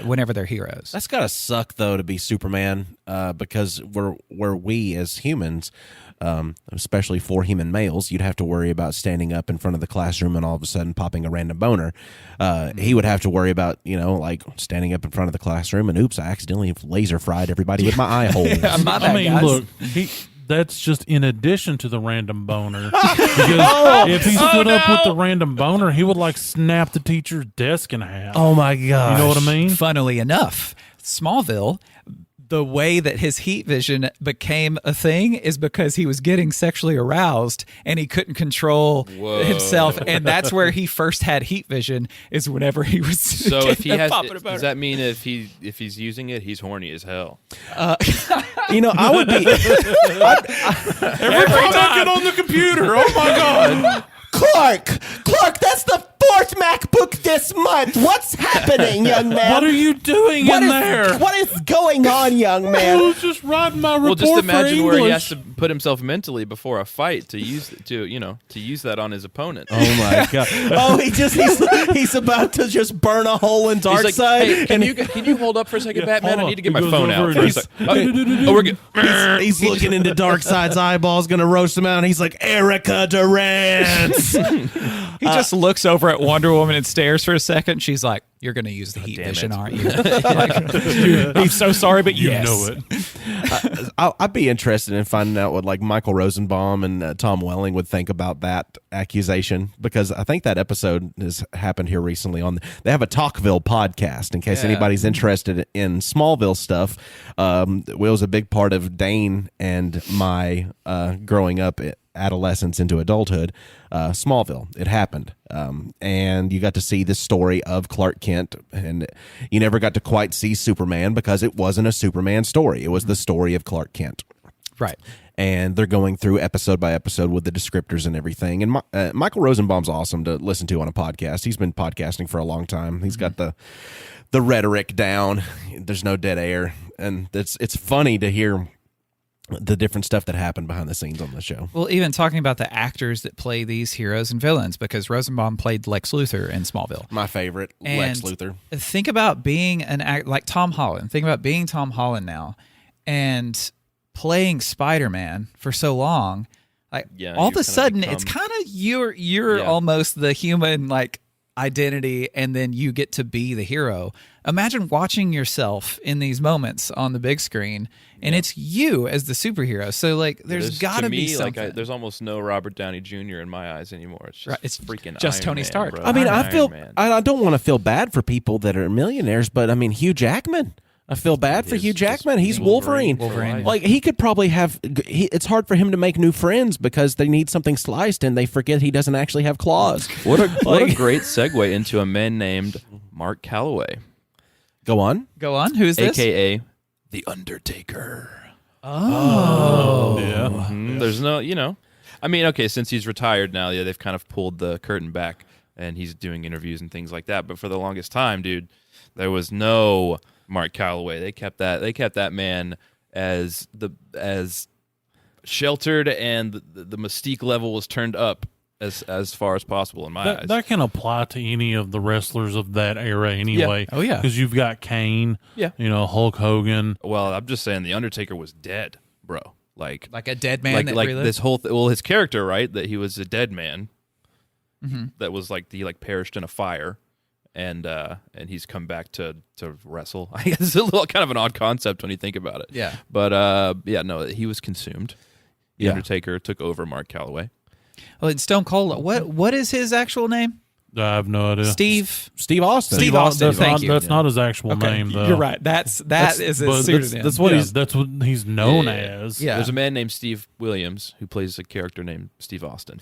S2: whenever they're heroes.
S3: That's gotta suck though, to be Superman, because we as humans, especially for human males, you'd have to worry about standing up in front of the classroom and all of a sudden popping a random boner. He would have to worry about like standing up in front of the classroom and oops, I accidentally laser fried everybody with my eye hole.
S1: Look, that's just in addition to the random boner. Because if he stood up with the random boner, he would like snap the teacher's desk in half.
S3: Oh my god!
S1: You know what I mean?
S2: Funnily enough, Smallville, the way that his heat vision became a thing is because he was getting sexually aroused and he couldn't control himself, and that's where he first had heat vision, is whenever he was.
S4: So if he has, does that mean if he's using it, he's horny as hell?
S3: I would be.
S1: Every time on the computer. Oh my god!
S3: Clark, that's the fourth MacBook this month. What's happening, young man?
S1: What are you doing there?
S3: What is going on, young
S1: I
S3: man?
S1: was just writing my report.
S4: Well, just imagine
S1: for
S4: where he
S1: English.
S4: has to put himself mentally before a fight to use that on his opponent.
S3: Oh my god! He's about to just burn a hole in
S4: He's like,
S3: Darkseid.
S4: hey, can you hold up for a second, Batman?
S1: hold
S4: I
S1: on.
S4: need to get
S1: He
S4: my
S1: goes
S4: phone
S1: over
S4: out
S1: and
S4: for a second. Oh, we're good.
S3: He's looking into Darkseid's eyeballs, gonna roast him out. And he's like, Erica Durant.
S2: He just looks over at Wonder Woman and stares for a second. She's like, "You're going to use the heat
S4: damn
S2: vision,
S4: it.
S2: aren't you?" Like, I'm so sorry, but
S1: You
S2: yes.
S1: know it.
S3: I'd be interested in finding out what like Michael Rosenbaum and Tom Welling would think about that accusation, because I think that episode has happened here recently. They have a Talkville podcast, in case anybody's interested in Smallville stuff. It was a big part of Dane and my growing up, adolescence into adulthood. Smallville, it happened, and you got to see the story of Clark Kent, and you never got to quite see Superman because it wasn't a Superman story. It was the story of Clark Kent.
S2: Right.
S3: And they're going through episode by episode with the descriptors and everything. And Michael Rosenbaum's awesome to listen to on a podcast. He's been podcasting for a long time. He's got the rhetoric down. There's no dead air, and it's funny to hear the different stuff that happened behind the scenes on the show.
S2: Well, even talking about the actors that play these heroes and villains, because Rosenbaum played Lex Luthor in Smallville.
S3: My favorite, Lex Luthor.
S2: Think about being an act like Tom Holland. Think about being Tom Holland now and playing Spider-Man for so long. Like all of a sudden, it's kind of you're almost the human. Like, identity, and then you get to be the hero. Imagine watching yourself in these moments on the big screen, and it's you as the superhero. So like, there's got to be something.
S4: There's almost no Robert Downey Jr. in my eyes anymore. It's just
S2: It's
S4: freaking
S2: just
S4: Iron
S2: Tony
S4: Man,
S2: Stark.
S4: bro.
S3: I mean,
S4: Iron Man.
S3: I don't want to feel bad for people that are millionaires, but I mean, Hugh Jackman. I feel bad for
S4: He's
S3: Hugh
S4: just
S3: Jackman. He's Wolverine.
S2: Wolverine.
S3: Like, he could probably have. It's hard for him to make new friends because they need something sliced and they forget he doesn't actually have claws.
S4: What a great segue into a man named Mark Calloway,
S3: Go on.
S2: Go on. Who's this?
S4: a.k.a. The Undertaker.
S2: Oh.
S1: Yeah.
S4: There's no, I mean, okay, since he's retired now, yeah, they've kind of pulled the curtain back and he's doing interviews and things like that. But for the longest time, dude, there was no Mark Calloway. They kept that man as sheltered, and the mystique level was turned up as far as possible in my eyes.
S1: That can apply to any of the wrestlers of that era anyway.
S2: Oh, yeah.
S1: Because you've got Kane,
S4: Yeah.
S1: Hulk Hogan.
S4: Well, I'm just saying the Undertaker was dead, bro. Like
S2: Like a dead man that
S4: like
S2: relived?
S4: this whole his character, right? That he was a dead man. That was like he perished in a fire, and he's come back to wrestle. I guess it's a little kind of an odd concept when you think about it.
S2: Yeah.
S4: But no, he was consumed. The Undertaker took over Mark Calloway.
S2: Well, it's Stone Cold. What is his actual name?
S1: I have no idea.
S2: Steve
S3: Austin.
S2: Steve Austin.
S1: That's
S2: Thank
S1: not,
S2: you.
S1: That's not his actual name, though.
S2: You're right. That is his
S1: But
S2: pseudonym.
S1: that's what
S3: Yeah.
S1: that's what he's known
S4: Yeah.
S1: as.
S2: Yeah.
S4: There's a man named Steve Williams who plays a character named Steve Austin.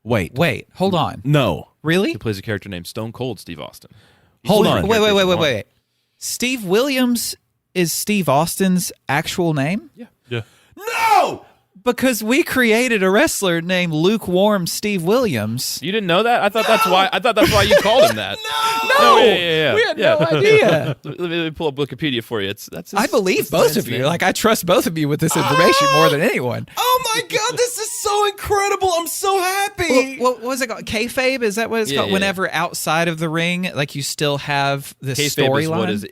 S3: Wait.
S2: Wait, hold on.
S3: No.
S2: Really?
S4: He plays a character named Stone Cold Steve Austin.
S3: Hold on.
S2: Wait. Steve Williams is Steve Austin's actual name?
S1: Yeah.
S3: No!
S2: Because we created a wrestler named Lukewarm Steve Williams.
S4: You didn't know that? I thought that's why you called him that.
S2: No,
S4: yeah.
S2: we had no idea.
S4: Let me pull up Wikipedia for you.
S2: I believe both of you. Like, I trust both of you with this information more than anyone.
S3: Oh my God, this is so incredible. I'm so happy.
S2: What was it called? Kayfabe? Is that what it's called?
S4: Yeah.
S2: Whenever outside of the ring, like, you still have this
S4: Kayfabe is what
S2: storyline?
S4: is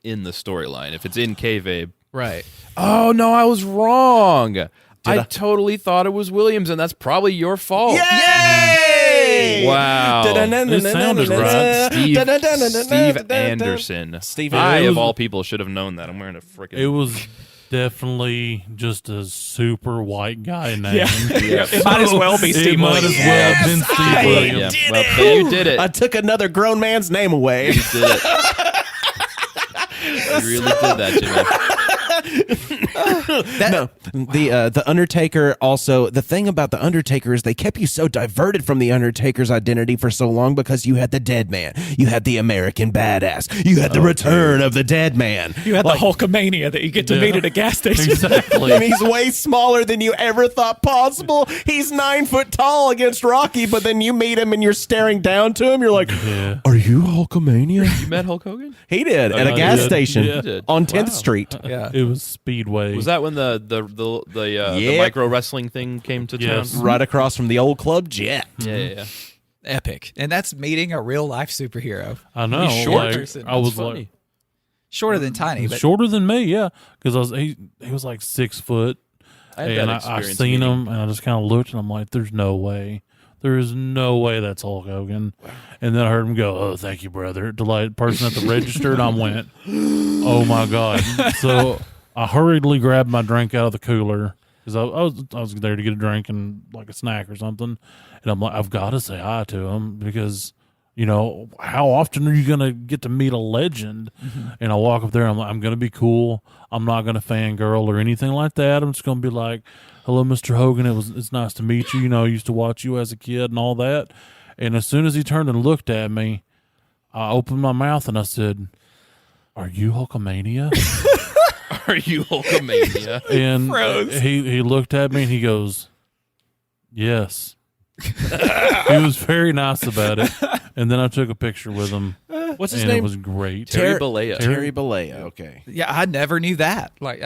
S4: in the storyline. If it's in Kayfabe.
S2: Right.
S4: Oh, no, I was wrong. I totally thought it was Williams, and that's probably your fault.
S3: Yay!
S4: Wow.
S1: It sounded right.
S4: Steve Anderson.
S3: Steve
S4: I,
S1: Anderson.
S4: of all people, should have known that. I'm wearing a freaking...
S1: It was definitely just a super white guy name.
S2: It might as well be
S1: It
S2: Steve
S1: might
S2: Williams.
S1: as well have been Steve Williams.
S4: Yeah, well, but you did it.
S3: I took another grown man's name away.
S4: You did it. You really did that, Jimmy.
S3: No, the Undertaker also. The thing about the Undertaker is they kept you so diverted from the Undertaker's identity for so long because you had the dead man, you had the American badass, you had the return of the dead man.
S2: You had the Hulkamania that you get to meet at a gas station.
S1: Exactly.
S3: And he's way smaller than you ever thought possible. He's 9 foot tall against Rocky, but then you meet him and you're staring down to him. You're like,
S1: Yeah.
S3: "Are you Hulkamania?"
S4: You met Hulk Hogan?
S3: He did at a
S1: I
S3: gas
S1: did.
S3: station
S1: Yeah.
S4: Did.
S3: on 10th Street.
S2: Yeah.
S1: It was Speedway.
S4: Was that when the
S3: Yep.
S4: micro wrestling thing came to
S1: Yes.
S4: town?
S3: Right across from the old Club Jet.
S4: Yeah.
S2: Epic. And that's meeting a real life superhero.
S1: I know.
S4: He's short.
S1: Like, I was
S4: That's funny.
S1: like
S2: Shorter than Tiny, but
S1: shorter than me, yeah. Because he was like 6 foot,
S4: I had
S1: and
S4: that
S1: I
S4: experience
S1: seen
S4: meeting-
S1: him, and I just kind of looked, and I'm like, "There's no way." There is no way that's Hulk Hogan. And then I heard him go, "Oh, thank you, brother." To like person at the register, and I went, "Oh my God." So I hurriedly grabbed my drink out of the cooler because I was there to get a drink and like a snack or something. And I'm like, I've got to say hi to him because, how often are you going to get to meet a legend? And I walk up there, I'm like, I'm going to be cool. I'm not going to fangirl or anything like that. I'm just going to be like, "Hello, Mr. Hogan. It's nice to meet you. I used to watch you as a kid and all that." And as soon as he turned and looked at me, I opened my mouth and I said, "Are you Hulkamania?"
S4: Are you Hulkamania?
S1: And
S2: Froze.
S1: he looked at me and he goes, "Yes." He was very nice about it. And then I took a picture with him.
S3: What's his
S1: and
S3: name?
S1: it was great.
S4: Terry Bollea.
S3: Terry Bollea. Okay.
S2: yeah, I never knew that. Like,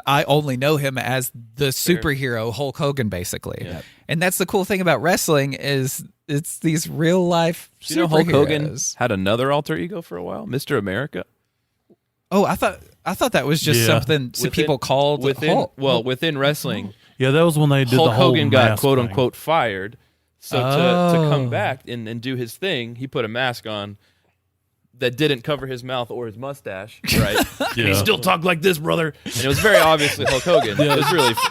S2: I only know him as the superhero Hulk Hogan, basically.
S4: Yeah.
S2: And that's the cool thing about wrestling is it's these real life
S4: Do you know Hulk Hogan
S2: superheroes.
S4: had another alter ego for a while? Mr. America?
S2: Oh, I thought that was just
S1: Yeah.
S2: something people called Hulk.
S4: Within wrestling,
S1: Yeah, that was when they did
S4: Hulk
S1: the whole
S4: Hogan got
S1: mask
S4: quote
S1: thing.
S4: unquote fired So to come back and do his thing, he put a mask on that didn't cover his mouth or his mustache, right? And he still talked like this, brother. And it was very obviously Hulk Hogan. It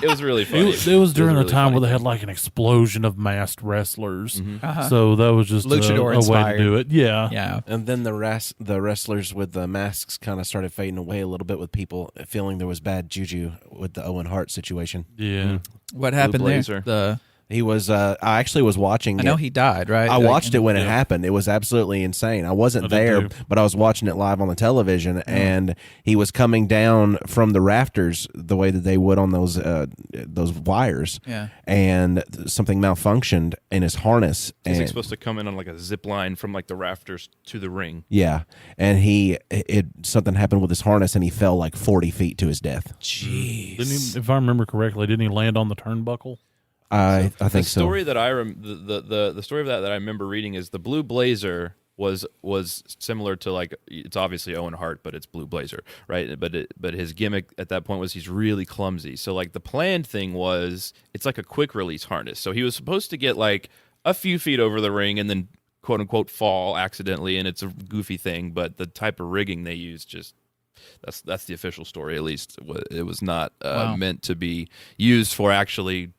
S4: was really funny.
S1: It was during
S4: really
S1: the time where
S4: funny.
S1: they had like an explosion of masked wrestlers.
S2: Uh-huh.
S1: So that was just
S2: Luchador
S1: a way
S2: inspired.
S1: to do it. Yeah.
S2: Yeah.
S3: And then the wrestlers with the masks kind of started fading away a little bit with people feeling there was bad juju with the Owen Hart situation.
S1: Yeah.
S2: What happened
S4: Blazer.
S2: there?
S3: He was. I actually was watching.
S2: I know he died, right?
S3: I watched it when it happened. It was absolutely insane. I wasn't
S1: I did
S3: there,
S1: too.
S3: but I was watching it live on the television, and he was coming down from the rafters the way that they would on those wires.
S2: Yeah.
S3: And something malfunctioned in his harness.
S4: He's
S3: And
S4: like supposed to come in on like a zip line from like the rafters to the ring.
S3: yeah, and something happened with his harness, and he fell like 40 feet to his death.
S2: Jeez.
S1: Didn't he, if I remember correctly, didn't he land on the turnbuckle?
S3: I think
S4: The
S3: so.
S4: story that the story of that I remember reading is the Blue Blazer was similar to, like, it's obviously Owen Hart, but it's Blue Blazer, right? But his gimmick at that point was he's really clumsy. So like the planned thing was it's like a quick release harness. So he was supposed to get like a few feet over the ring and then quote unquote fall accidentally, and it's a goofy thing. But the type of rigging they used just. That's the official story, at least. It was not meant to be used for actually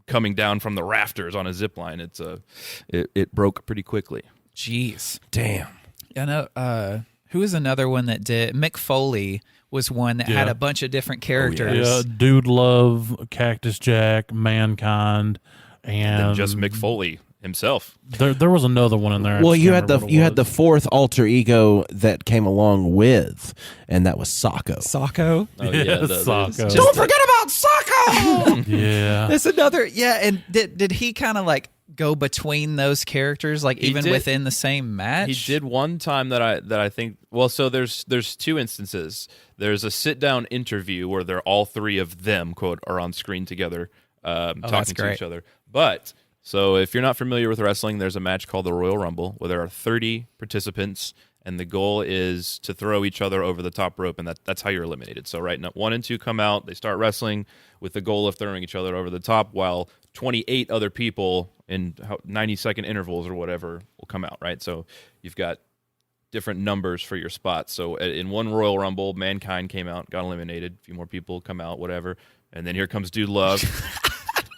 S4: coming down from the rafters on a zip line. It broke pretty quickly.
S2: Jeez.
S3: Damn.
S2: I know. Who was another one that did? Mick Foley was one that had
S1: Yeah.
S2: a bunch of different characters.
S1: Yeah, Dude Love, Cactus Jack, Mankind, and
S4: And just Mick Foley himself.
S1: There was another one in there. I
S3: Well,
S1: just
S3: you
S1: can't
S3: had the
S1: remember what
S3: you
S1: it
S3: had the
S1: was.
S3: fourth alter ego that came along with, and that was Socko.
S2: Socko.
S4: Oh,
S1: Yeah,
S4: yeah,
S1: Socko.
S3: Don't forget about Socko.
S1: Yeah.
S2: That's another. Yeah, and did he kind of like go between those characters, like
S4: He
S2: even
S4: did.
S2: within the same match?
S4: He did one time that I think. Well, so there's two instances. There's a sit down interview where they're all three of them quote are on screen together,
S2: that's
S4: talking to
S2: great.
S4: each other. But so if you're not familiar with wrestling, there's a match called the Royal Rumble where there are 30 participants, and the goal is to throw each other over the top rope, and that's how you're eliminated. So right now, 1 and 2 come out, they start wrestling with the goal of throwing each other over the top, while 28 other people in 90-second intervals or whatever will come out. Right, so you've got different numbers for your spots. So in one Royal Rumble, Mankind came out, got eliminated. A few more people come out, whatever, and then here comes Dude Love.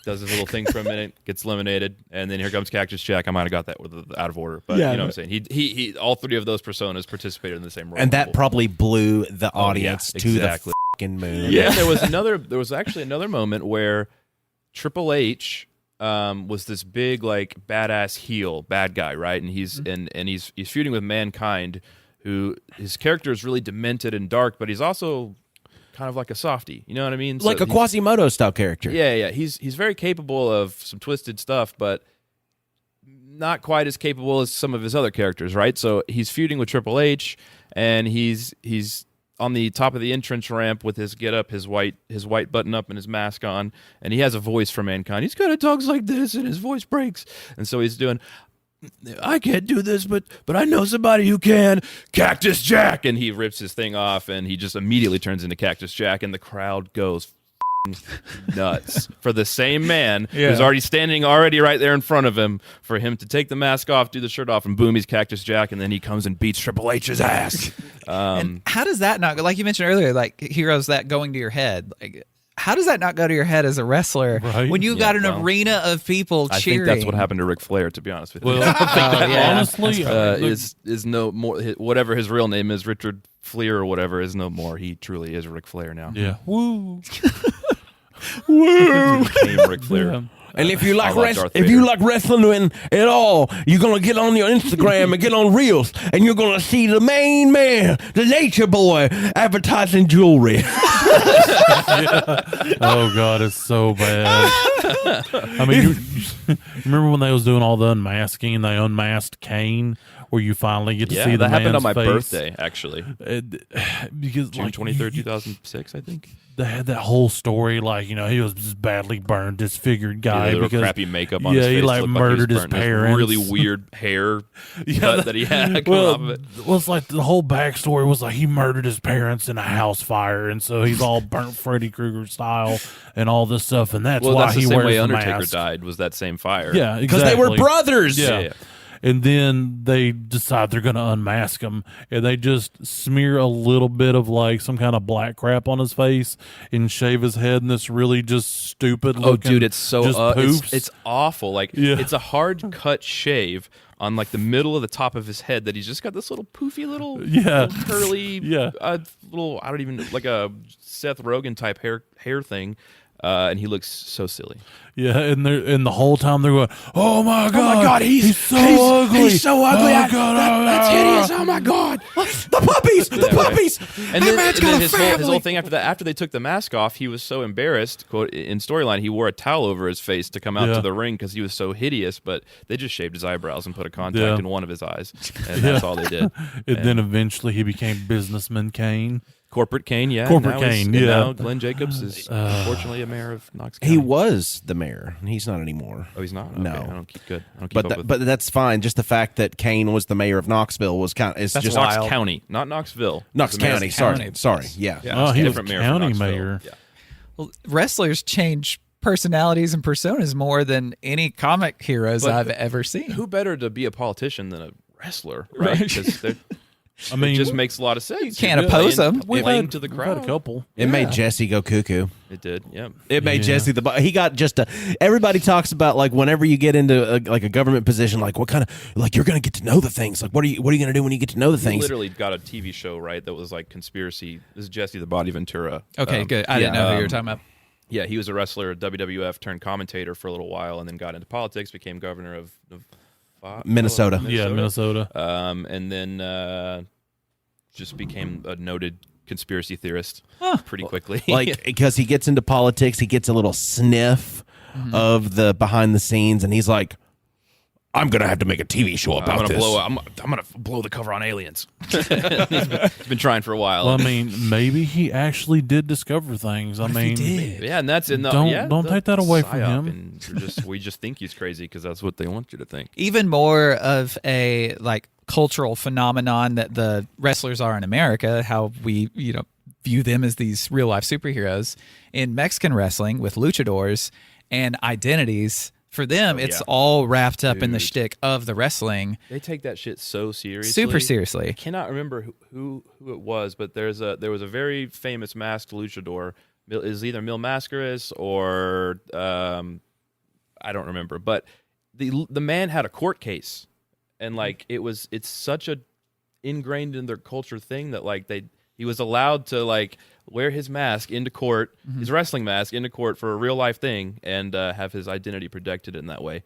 S4: Does his little thing for a minute, gets eliminated, and then here comes Cactus Jack. I might have got that out of order, but
S3: Yeah,
S4: you know what I'm saying. He all three of those personas participated in the same Royal
S3: And that
S4: Rumble.
S3: probably blew the audience to
S4: exactly.
S3: the fucking moon.
S4: And then there was actually another moment where Triple H was this big like badass heel bad guy, right? And he's he's feuding with Mankind, who his character is really demented and dark, but he's also kind of like a softie. You know what I mean?
S3: Like
S4: So
S3: a Quasimodo style character.
S4: yeah. He's very capable of some twisted stuff, but not quite as capable as some of his other characters, right? So he's feuding with Triple H, and he's on the top of the entrance ramp with his getup, his white button up and his mask on, and he has a voice for Mankind. He's kind of talks like this, and his voice breaks, and so he's doing. I can't do this, but I know somebody who can. Cactus Jack, and he rips his thing off, and he just immediately turns into Cactus Jack, and the crowd goes nuts for the same man who's already standing right there in front of him, for him to take the mask off, do the shirt off, and boom, he's Cactus Jack, and then he comes and beats Triple H's ass.
S2: And how does that not go? Like you mentioned earlier, like heroes that going to your head. Like, how does that not go to your head as a wrestler
S1: Right.
S2: when you got an
S4: well,
S2: arena of people
S4: I
S2: cheering?
S4: think that's what happened to Ric Flair, to be honest with you.
S1: Well,
S2: yeah.
S1: honestly,
S4: Is no more, whatever his real name is, Richard Fleer or whatever, is no more. He truly is Ric Flair now.
S1: yeah. Woo.
S4: He became Ric Flair.
S1: Yeah.
S3: And if you like
S4: I like Darth
S3: if you
S4: Vader.
S3: like wrestling at all, you're gonna get on your Instagram and get on Reels, and you're gonna see the main man, the Nature Boy, advertising jewelry.
S1: Oh God, it's so bad. I mean, you remember when they was doing all the unmasking and they unmasked Kane, where you finally get to
S4: Yeah,
S1: see the
S4: that happened on
S1: man's
S4: my
S1: face?
S4: birthday, actually.
S1: Because
S4: June
S1: like,
S4: 23rd, 2006, I think.
S1: they had that whole story, like, you know, he was just badly burned, disfigured guy
S4: little
S1: because
S4: crappy makeup on his face.
S1: he like
S4: looked
S1: murdered
S4: he
S1: his
S4: was burnt.
S1: parents.
S4: Really weird hair cut that he had coming off of it.
S1: Well, it's like the whole backstory was like he murdered his parents in a house fire, and so he's all burnt Freddy Krueger style and all this stuff, and that's why
S4: That's the
S1: he
S4: same
S1: wears
S4: way
S1: the
S4: Undertaker
S1: mask.
S4: died, was that same fire.
S1: Yeah,
S3: because
S1: exactly.
S3: they were brothers.
S1: Yeah. And then they decide they're going to unmask him, and they just smear a little bit of like some kind of black crap on his face and shave his head in this really just stupid looking.
S4: Oh, dude, it's so
S1: just poofs.
S4: it's awful. Like it's a hard cut shave on like the middle of the top of his head that he's just got this little poofy little curly little, I don't even, like a Seth Rogen type hair thing. And he looks so silly.
S1: Yeah, and the whole time they're going, "Oh my god, he's so ugly,
S3: he's so ugly.
S1: Oh god,
S3: that's hideous. Oh my god, the puppies, the puppies."
S4: And then
S3: his
S4: whole thing after that, after they took the mask off, he was so embarrassed. Quote in storyline, he wore a towel over his face to come out to the ring because he was so hideous. But they just shaved his eyebrows and put a contact in one of his eyes, and that's all they did.
S1: And then eventually he became businessman Kane.
S4: Corporate Kane, yeah.
S1: Corporate Kane, yeah.
S4: Now Glenn Jacobs is unfortunately a mayor of Knox County.
S3: He was the mayor. He's not anymore.
S4: Oh, he's not? Okay,
S3: No.
S4: I don't keep good. I don't keep up with
S3: But that's fine. Just the fact that Kane was the mayor of Knoxville was kind of, it's
S4: That's
S3: just
S4: Knox
S2: wild.
S4: County, not Knoxville.
S3: Knox
S4: The mayor's
S3: County.
S2: County.
S3: Sorry. Yeah.
S1: Oh, he was
S4: different mayor from
S1: county
S4: Knoxville.
S1: mayor.
S4: Yeah.
S2: Well, wrestlers change personalities and personas more than any comic heroes
S4: But
S2: I've ever seen.
S4: Who better to be a politician than a wrestler, right? Because
S1: I mean,
S4: it just makes a lot of sense.
S2: You can't
S4: You're
S2: oppose
S4: playing-
S2: them.
S4: playing to the
S1: we've had
S4: crowd.
S1: a couple.
S3: It made Jesse go cuckoo.
S4: It did, yeah.
S3: It made Jesse he got just everybody talks about, like, whenever you get into a government position, like what kind of, like, you're going to get to know the things. Like, what are you going to do when you get to know the
S4: He
S3: things?
S4: literally got a TV show, right, that was like conspiracy. This is Jesse the Body Ventura.
S2: Okay, good. I didn't know who you were talking about.
S4: Yeah, he was a wrestler, WWF turned commentator for a little while, and then got into politics, became governor of
S3: Minnesota.
S1: Yeah, Minnesota.
S4: And then just became a noted conspiracy theorist pretty quickly.
S3: Like, because he gets into politics, he gets a little sniff of the behind the scenes, and he's like, I'm going to have to make a TV show about this.
S4: I'm gonna blow the cover on aliens. He's been trying for a while.
S1: Well, I mean, maybe he actually did discover things. I mean,
S4: Yeah, and that's in the
S1: Don't take that away from
S4: psyop,
S1: him.
S4: And we just think he's crazy because that's what they want you to think.
S2: Even more of a like cultural phenomenon that the wrestlers are in America, how we view them as these real life superheroes. In Mexican wrestling with luchadors and identities, for them it's all wrapped up in the shtick of the wrestling.
S4: They take that shit so seriously,
S2: Super seriously.
S4: I cannot remember who it was, but there was a very famous masked luchador. It is either Mil Mascaras or I don't remember, but the man had a court case, and like it's such a ingrained in their culture thing that like he was allowed to like wear his mask into court, his wrestling mask into court for a real life thing, and have his identity protected in that way,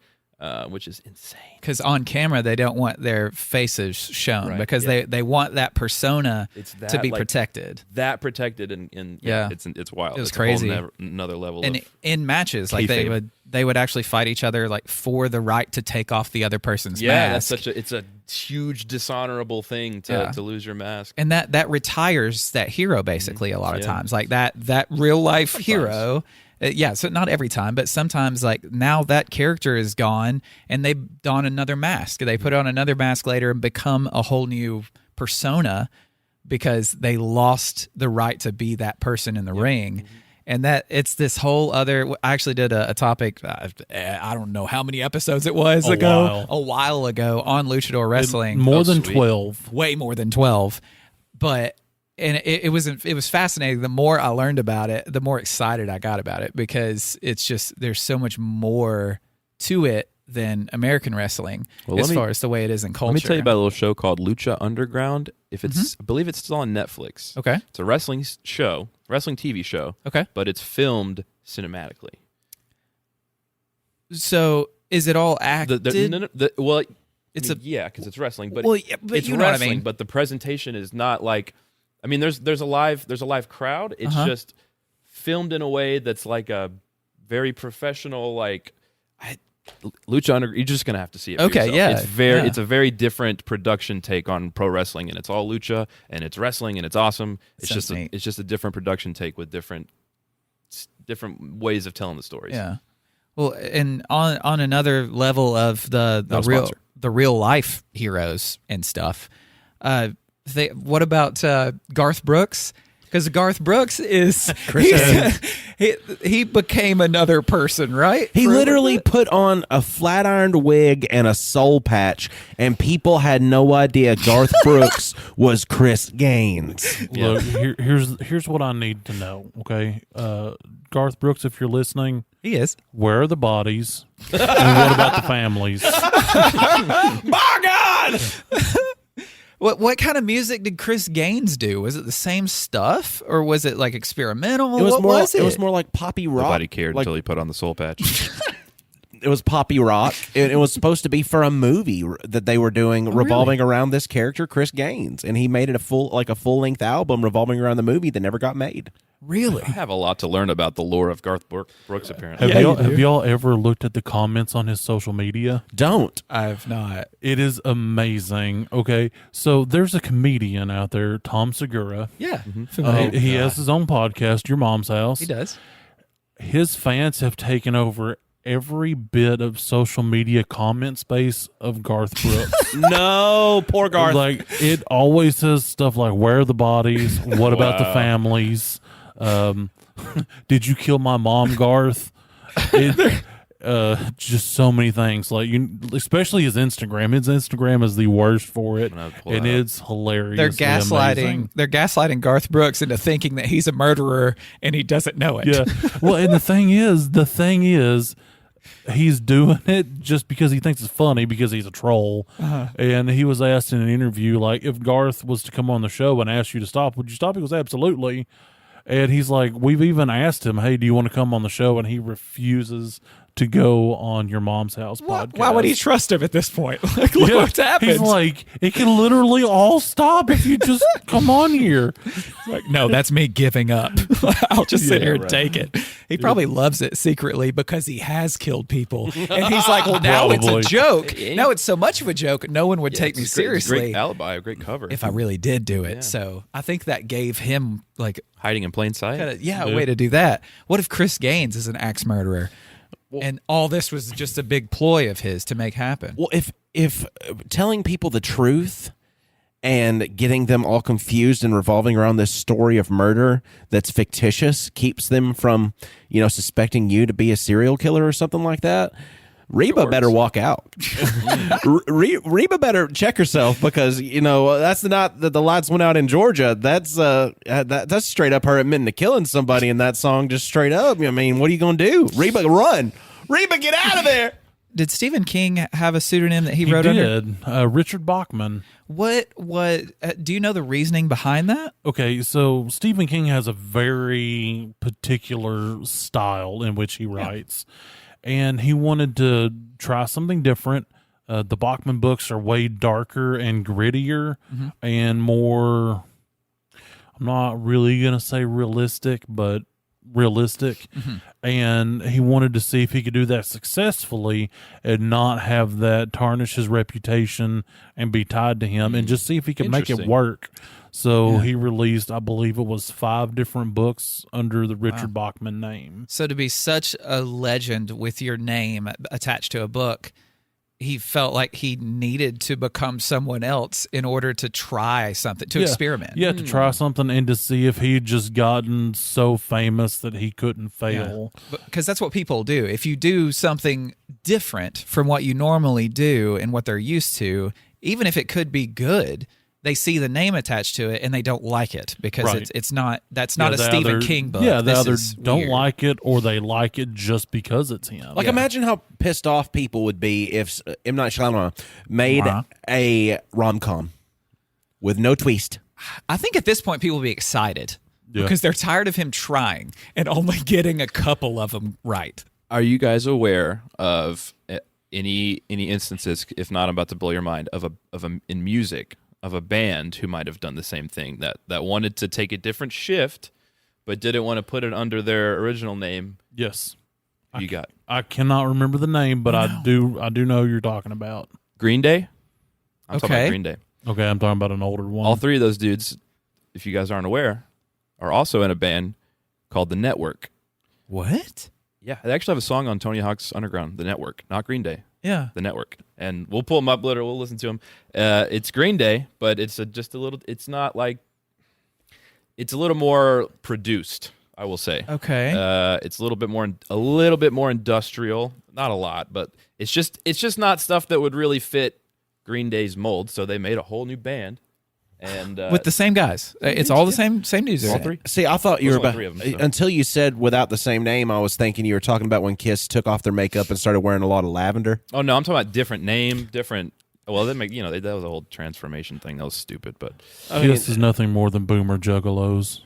S4: which is insane.
S2: Because on camera they don't want their faces shown,
S4: Right,
S2: because
S4: yeah.
S2: they want that persona
S4: That,
S2: to be
S4: like,
S2: protected.
S4: That protected, and
S2: Yeah.
S4: it's wild.
S2: It was
S4: it's
S2: crazy.
S4: A whole another level
S2: And
S4: of
S2: in matches, like they would actually fight each other like for the right to take off the other person's mask.
S4: it's a huge dishonorable thing to lose your mask.
S2: And that retires that hero basically a lot of times. Like that real life hero. So not every time, but sometimes like now that character is gone and they don another mask. They put on another mask later and become a whole new persona because they lost the right to be that person in the ring. And that it's this whole other. I actually did a topic. I don't know how many episodes it was a while ago on luchador wrestling.
S1: more than
S4: sweet.
S1: 12.
S2: Way more than 12. But it was fascinating. The more I learned about it, the more excited I got about it, because it's just there's so much more to it than American wrestling as far as the way it is in culture.
S4: Let me tell you about a little show called Lucha Underground. If it's, I believe it's still on Netflix.
S2: Okay.
S4: It's a wrestling show, wrestling TV show.
S2: Okay.
S4: But it's filmed cinematically.
S2: So is it all acted?
S4: It's because it's wrestling, but
S2: Well, yeah, but
S4: it's
S2: you know what I
S4: wrestling.
S2: mean.
S4: But the presentation is not like, I mean, there's a live crowd. It's just filmed in a way that's like a very professional, Lucha Under. You're just gonna have to see it. For
S2: Okay,
S4: yourself.
S2: yeah,
S4: It's a very different production take on pro wrestling, and it's all lucha, and it's wrestling, and it's awesome. It's
S2: Sounds
S4: just
S2: neat.
S4: it's just a different production take with different different ways of telling the stories.
S2: Yeah. Well, and on another level of the
S4: Not a
S2: real
S4: sponsor.
S2: the real life heroes and stuff, what about Garth Brooks? Because Garth Brooks is he became another person, right?
S3: He
S2: For a
S3: literally
S2: little bit?
S3: put on a flat ironed wig and a soul patch, and people had no idea Garth Brooks was Chris Gaines.
S1: Look, here's what I need to know. Okay, Garth Brooks, if you're listening,
S2: He is.
S1: where are the bodies, and what about the families?
S3: My God!
S2: What kind of music did Chris Gaines do? Was it the same stuff, or was it like experimental?
S3: It was
S2: what
S3: more.
S2: was it?
S3: It was more like poppy rock.
S4: Nobody cared
S3: Like,
S4: until he put on the soul patch.
S3: it was poppy rock. It was supposed to be for a movie that they were doing revolving around this character, Chris Gaines, and he made it a full length album revolving around the movie that never got made.
S2: Really?
S4: I have a lot to learn about the lore of Garth Brooks, apparently.
S1: Have y'all ever looked at the comments on his social media?
S3: Don't.
S2: I've not.
S1: It is amazing. Okay, so there's a comedian out there, Tom Segura.
S2: Yeah.
S1: He has his own podcast, Your Mom's House.
S2: He does.
S1: His fans have taken over every bit of social media comment space of Garth Brooks.
S3: No, poor Garth.
S1: Like, it always says stuff like, where are the bodies? What about the families? Did you kill my mom, Garth? Just so many things. Like, especially his Instagram. His Instagram is the worst for it,
S4: gonna pull
S1: and
S4: that up.
S1: it's hilarious.
S2: They're gaslighting. They're gaslighting Garth Brooks into thinking that he's a murderer and he doesn't know it.
S1: Yeah. Well, and the thing is, he's doing it just because he thinks it's funny because he's a troll. And he was asked in an interview, like, if Garth was to come on the show and ask you to stop, would you stop? He goes, absolutely. And he's like, we've even asked him, hey, do you want to come on the show? And he refuses to go on Your Mom's House podcast.
S2: Why would he trust him at this point? Like,
S1: Yeah.
S2: what's happened?
S1: He's like, it can literally all stop if you just come on here.
S2: Like, no, that's me giving up. I'll just sit
S1: Yeah,
S2: here and
S1: right.
S2: take it. He probably loves it secretly because he has killed people. And he's like, well, now
S1: Probably.
S2: it's a joke. Now it's so much of a joke, no one would take me
S4: It's a great
S2: seriously
S4: alibi, a great cover.
S2: if I really did do it. So I think that gave him, like,
S4: Hiding in plain sight.
S2: a way to do that. What if Chris Gaines is an axe murderer? And all this was just a big ploy of his to make happen.
S3: Well, if telling people the truth and getting them all confused and revolving around this story of murder that's fictitious keeps them from, suspecting you to be a serial killer or something like that, Reba better walk out. Reba better check herself because that's not the lights went out in Georgia. That's that's straight up her admitting to killing somebody in that song. Just straight up. I mean, what are you gonna do? Reba, run! Reba, get out of there!
S2: Did Stephen King have a pseudonym that he
S1: He
S2: wrote under?
S1: did. Richard Bachman.
S2: What do you know the reasoning behind that?
S1: Okay, so Stephen King has a very particular style in which he writes, and he wanted to try something different. The Bachman books are way darker and grittier and more, I'm not really going to say realistic, but realistic. And he wanted to see if he could do that successfully and not have that tarnish his reputation and be tied to him, and just see if he could make it
S4: Interesting.
S1: work. So he released, I believe it was 5 different books under the Richard Bachman name.
S2: So to be such a legend with your name attached to a book, he felt like he needed to become someone else in order to try something, to experiment.
S1: Yeah, to try something and to see if he'd just gotten so famous that he couldn't fail.
S2: Because that's what people do. If you do something different from what you normally do and what they're used to, even if it could be good, they see the name attached to it and they don't like it because
S1: Right.
S2: it's not a
S1: they
S2: Stephen
S1: either-
S2: King book.
S1: Yeah, they
S2: This
S1: either
S2: is
S1: don't
S2: weird.
S1: like it or they like it just because it's him.
S3: Like, imagine how pissed off people would be if M. Night Shyamalan made a rom-com with no twist.
S2: I think at this point people will be excited because they're tired of him trying and only getting a couple of them right.
S4: Are you guys aware of any instances, if not, I'm about to blow your mind, of a in music, of a band who might have done the same thing, that wanted to take a different shift but didn't want to put it under their original name?
S1: Yes.
S4: You got
S1: I cannot remember the name, but I do know who you're talking about.
S4: Green Day? I'm talking
S2: Okay.
S4: about Green Day.
S1: Okay, I'm talking about an older one.
S4: All 3 of those dudes, if you guys aren't aware, are also in a band called The Network.
S2: What?
S4: Yeah, they actually have a song on Tony Hawk's Underground, the network, not Green Day.
S2: Yeah.
S4: The network, and we'll pull them up later. We'll listen to them. It's Green Day, but it's just a little. It's not like. It's a little more produced, I will say.
S2: Okay.
S4: It's a little bit more industrial. Not a lot, but it's just not stuff that would really fit Green Day's mold. So they made a whole new band, and
S2: with the same guys. It's all the same dudes.
S4: all three.
S3: See, I thought you were
S4: There's
S3: about
S4: only 3 of them, so.
S3: until you said without the same name. I was thinking you were talking about when Kiss took off their makeup and started wearing a lot of lavender.
S4: Oh no, I'm talking about different name, different. Well, that was a whole transformation thing. That was stupid, but
S1: Kiss is nothing more than boomer juggalos.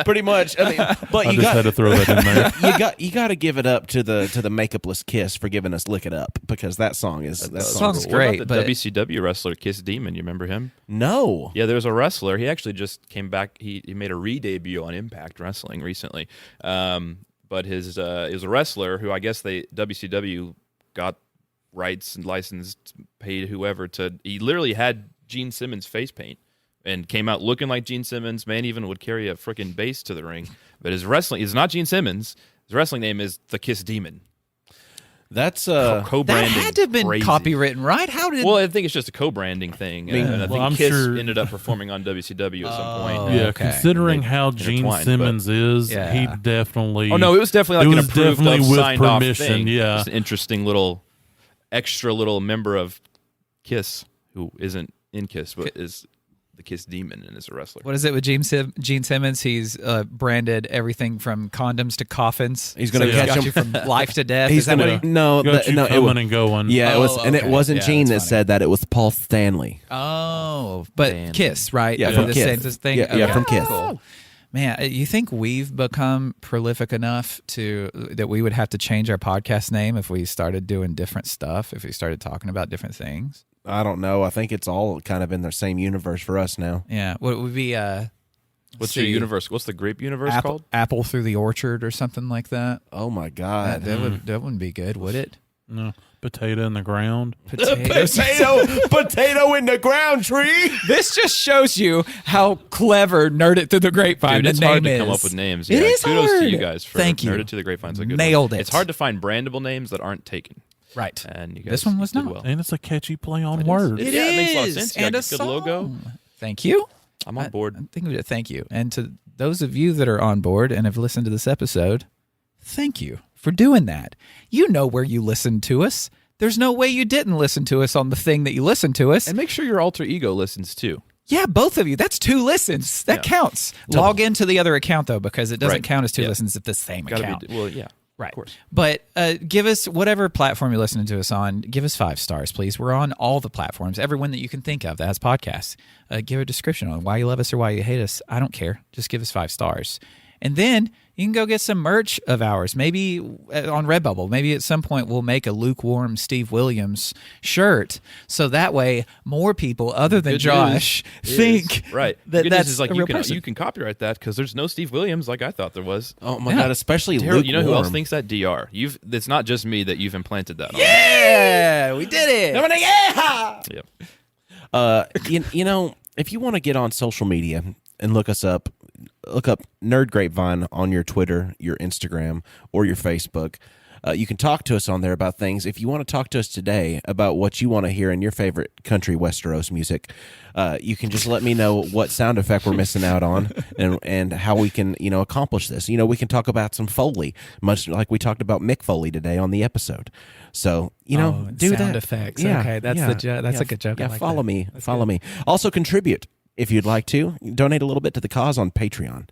S3: Pretty much. I mean, but
S1: I
S3: you
S1: just had to throw that in there.
S3: you got to give it up to the makeupless Kiss for giving us "Lick It Up" because that song is
S2: song's
S4: what
S2: great,
S4: about the
S2: but-
S4: WCW wrestler Kiss Demon? You remember him?
S3: No.
S4: Yeah, there was a wrestler. He actually just came back. He made a re-debut on Impact Wrestling recently. But he was a wrestler who I guess WCW got rights and licensed, paid whoever to. He literally had Gene Simmons face paint and came out looking like Gene Simmons. Man, even would carry a freaking bass to the ring. But his wrestling is not Gene Simmons. His wrestling name is the Kiss Demon.
S3: That's
S4: Co-branding.
S2: That had to have been
S4: crazy.
S2: copywritten, right? How did?
S4: Well, I think it's just a co-branding thing. And I think
S1: I'm
S4: Kiss
S1: sure-
S4: ended up performing on WCW at some point.
S2: Oh,
S1: Yeah,
S2: okay.
S1: considering
S4: They
S1: how Gene
S4: intertwined,
S1: Simmons is,
S2: Yeah.
S1: he definitely.
S4: Oh no, it was definitely like
S1: It
S4: an
S1: was
S4: approved
S1: definitely
S4: of,
S1: with
S4: signed off
S1: permission,
S4: thing.
S1: yeah.
S4: Just an interesting little extra little member of Kiss who isn't in Kiss but is the Kiss Demon and is a wrestler.
S2: What is it with Gene Simmons? He's branded everything from condoms to coffins.
S3: He's gonna
S2: So
S3: catch
S2: got
S3: him.
S2: you from life to death.
S3: He's
S2: Is that
S3: gonna
S2: what he?
S3: no,
S1: got you
S3: no,
S1: coming and going.
S3: yeah, it was,
S2: Oh,
S3: and it
S2: okay.
S3: wasn't
S2: Yeah,
S3: Gene that
S2: that's funny.
S3: said that. It was Paul Stanley.
S2: Oh, but
S4: Damn.
S2: Kiss, right?
S3: Yeah,
S2: They're
S3: from
S2: the
S3: Kiss.
S2: same thing.
S3: Yeah,
S2: Okay,
S3: from Kiss.
S2: Cool. Man, you think we've become prolific enough that we would have to change our podcast name if we started doing different stuff, if we started talking about different things?
S3: I don't know. I think it's all kind of in the same universe for us now.
S2: Yeah. What would be
S4: What's your universe? What's the grape universe called?
S2: Apple Through the Orchard or something like that?
S3: Oh my God.
S2: That wouldn't be good, would it?
S1: No, potato in the ground.
S2: Potatoes.
S3: potato in the ground tree.
S2: This just shows you how clever Nerd It Through the Grapevine
S4: Dude, it's
S2: the
S4: hard
S2: name
S4: to come
S2: is.
S4: up with names.
S2: It is
S4: Kudos
S2: hard.
S4: to you guys for
S2: Thank you.
S4: Nerd It to the Grapevine's a good
S2: Nailed
S4: one.
S2: it.
S4: It's hard to find brandable names that aren't taken.
S2: Right.
S4: And you guys
S2: This one was
S4: did
S2: not.
S4: well.
S1: And it's a catchy play on
S4: It
S1: words.
S4: is.
S2: It
S4: Yeah, it makes a lot of
S2: is,
S4: sense. You
S2: and
S4: got
S2: a
S4: a good logo.
S2: song. Thank you.
S4: I'm on board.
S2: Thank you. Thank you. And to those of you that are on board and have listened to this episode, thank you for doing that. You know where you listen to us. There's no way you didn't listen to us on the thing that you listened to us.
S4: And make sure your alter ego listens too.
S2: Yeah, both of you. That's 2 listens. That counts. Log into the other account, though, because it doesn't
S4: Right.
S2: count as 2
S4: Yeah.
S2: listens at the same account.
S4: Well, yeah.
S2: Right.
S4: Of course.
S2: But give us whatever platform you're listening to us on, give us 5 stars, please. We're on all the platforms, everyone that you can think of that has podcasts. Give a description on why you love us or why you hate us. I don't care. Just give us 5 stars. And then you can go get some merch of ours, maybe on Redbubble. Maybe at some point we'll make a lukewarm Steve Williams shirt. So that way more people other than
S4: Good
S2: Josh
S4: news
S2: think
S4: is- right.
S2: that
S4: Good news
S2: that's
S4: is like
S2: a real person.
S4: you can copyright that because there's no Steve Williams like I thought there was.
S3: Oh my God, especially
S4: Terrell, you know who else
S3: lukewarm.
S4: thinks that? DR. It's not just me that you've implanted that on.
S2: Yeah, we did it.
S4: Yeah.
S3: You know, if you want to get on social media and look up Nerd Grapevine on your Twitter, your Instagram, or your Facebook. You can talk to us on there about things. If you want to talk to us today about what you want to hear in your favorite country Westeros music, you can just let me know what sound effect we're missing out on and how we can, accomplish this. We can talk about some Foley, much like we talked about Mick Foley today on the episode. So, do
S2: sound
S3: that.
S2: effects. Okay, that's the joke. That's a good joke. I
S3: Yeah,
S2: like
S3: follow
S2: that.
S3: me. Also contribute if you'd like to. Donate a little bit to the cause on Patreon.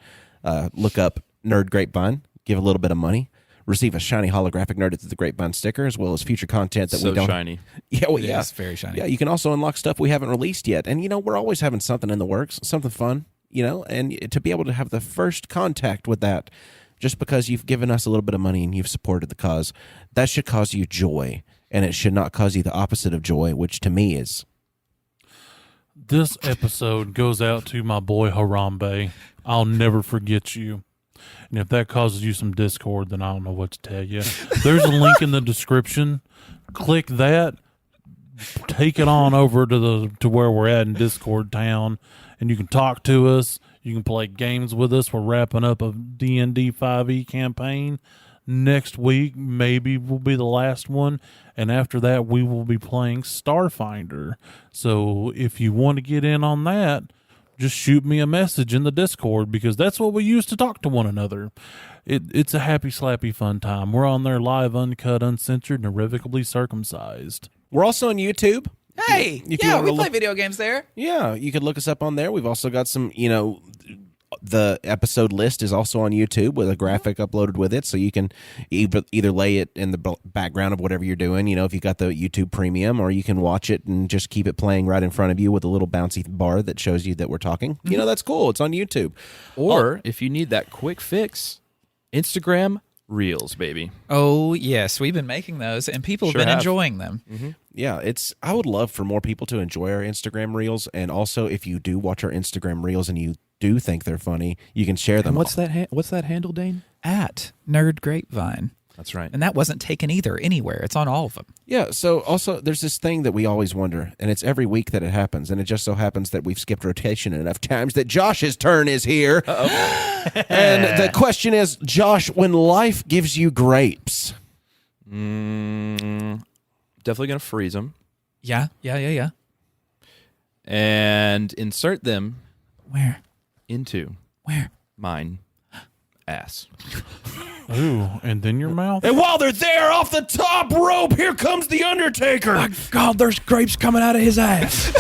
S3: Look up Nerd Grapevine. Give a little bit of money. Receive a shiny holographic Nerd It to the Grapevine sticker, as well as future content that
S4: So
S3: we don't.
S4: shiny.
S3: Yeah, well,
S2: It
S3: yeah,
S2: is very shiny.
S3: Yeah, you can also unlock stuff we haven't released yet, and we're always having something in the works, something fun. And to be able to have the first contact with that, just because you've given us a little bit of money and you've supported the cause, that should cause you joy, and it should not cause you the opposite of joy, which to me is.
S1: This episode goes out to my boy Harambe. I'll never forget you. And if that causes you some discord, then I don't know what to tell you. There's a link in the description. Click that. Take it on over to where we're at in Discord town, and you can talk to us. You can play games with us. We're wrapping up a D&D 5e campaign. Next week, maybe will be the last one. And after that, we will be playing Starfinder. So if you want to get in on that, just shoot me a message in the Discord, because that's what we use to talk to one another. It's a happy, slappy, fun time. We're on there live, uncut, uncensored, and irrevocably circumcised.
S3: We're also on YouTube.
S2: Hey,
S3: If you
S2: yeah,
S3: wanna
S2: we play
S3: look-
S2: video games there.
S3: Yeah, you could look us up on there. We've also got some, the episode list is also on YouTube with a graphic uploaded with it, so you can either lay it in the background of whatever you're doing, if you got the YouTube Premium, or you can watch it and just keep it playing right in front of you with a little bouncy bar that shows you that we're talking. That's cool. It's on YouTube.
S4: Or if you need that quick fix, Instagram Reels, baby.
S2: Oh, yes, we've been making those, and people
S4: Sure
S2: have been
S4: have.
S2: enjoying them.
S3: Yeah, I would love for more people to enjoy our Instagram Reels, and also if you do watch our Instagram Reels and you do think they're funny, you can share them.
S4: And what's that? What's that handle, Dane?
S2: At Nerd Grapevine.
S4: That's right.
S2: And that wasn't taken either anywhere. It's on all of them.
S3: Yeah, so also there's this thing that we always wonder, and it's every week that it happens, and it just so happens that we've skipped rotation enough times that Josh's turn is here. And the question is, Josh, when life gives you grapes,
S4: Definitely gonna freeze them
S2: Yeah.
S4: and insert them
S2: Where?
S4: into
S2: Where?
S4: mine ass.
S1: Ooh, and then your mouth?
S3: and while they're there off the top rope, here comes the Undertaker.
S4: God, there's grapes coming out of his ass.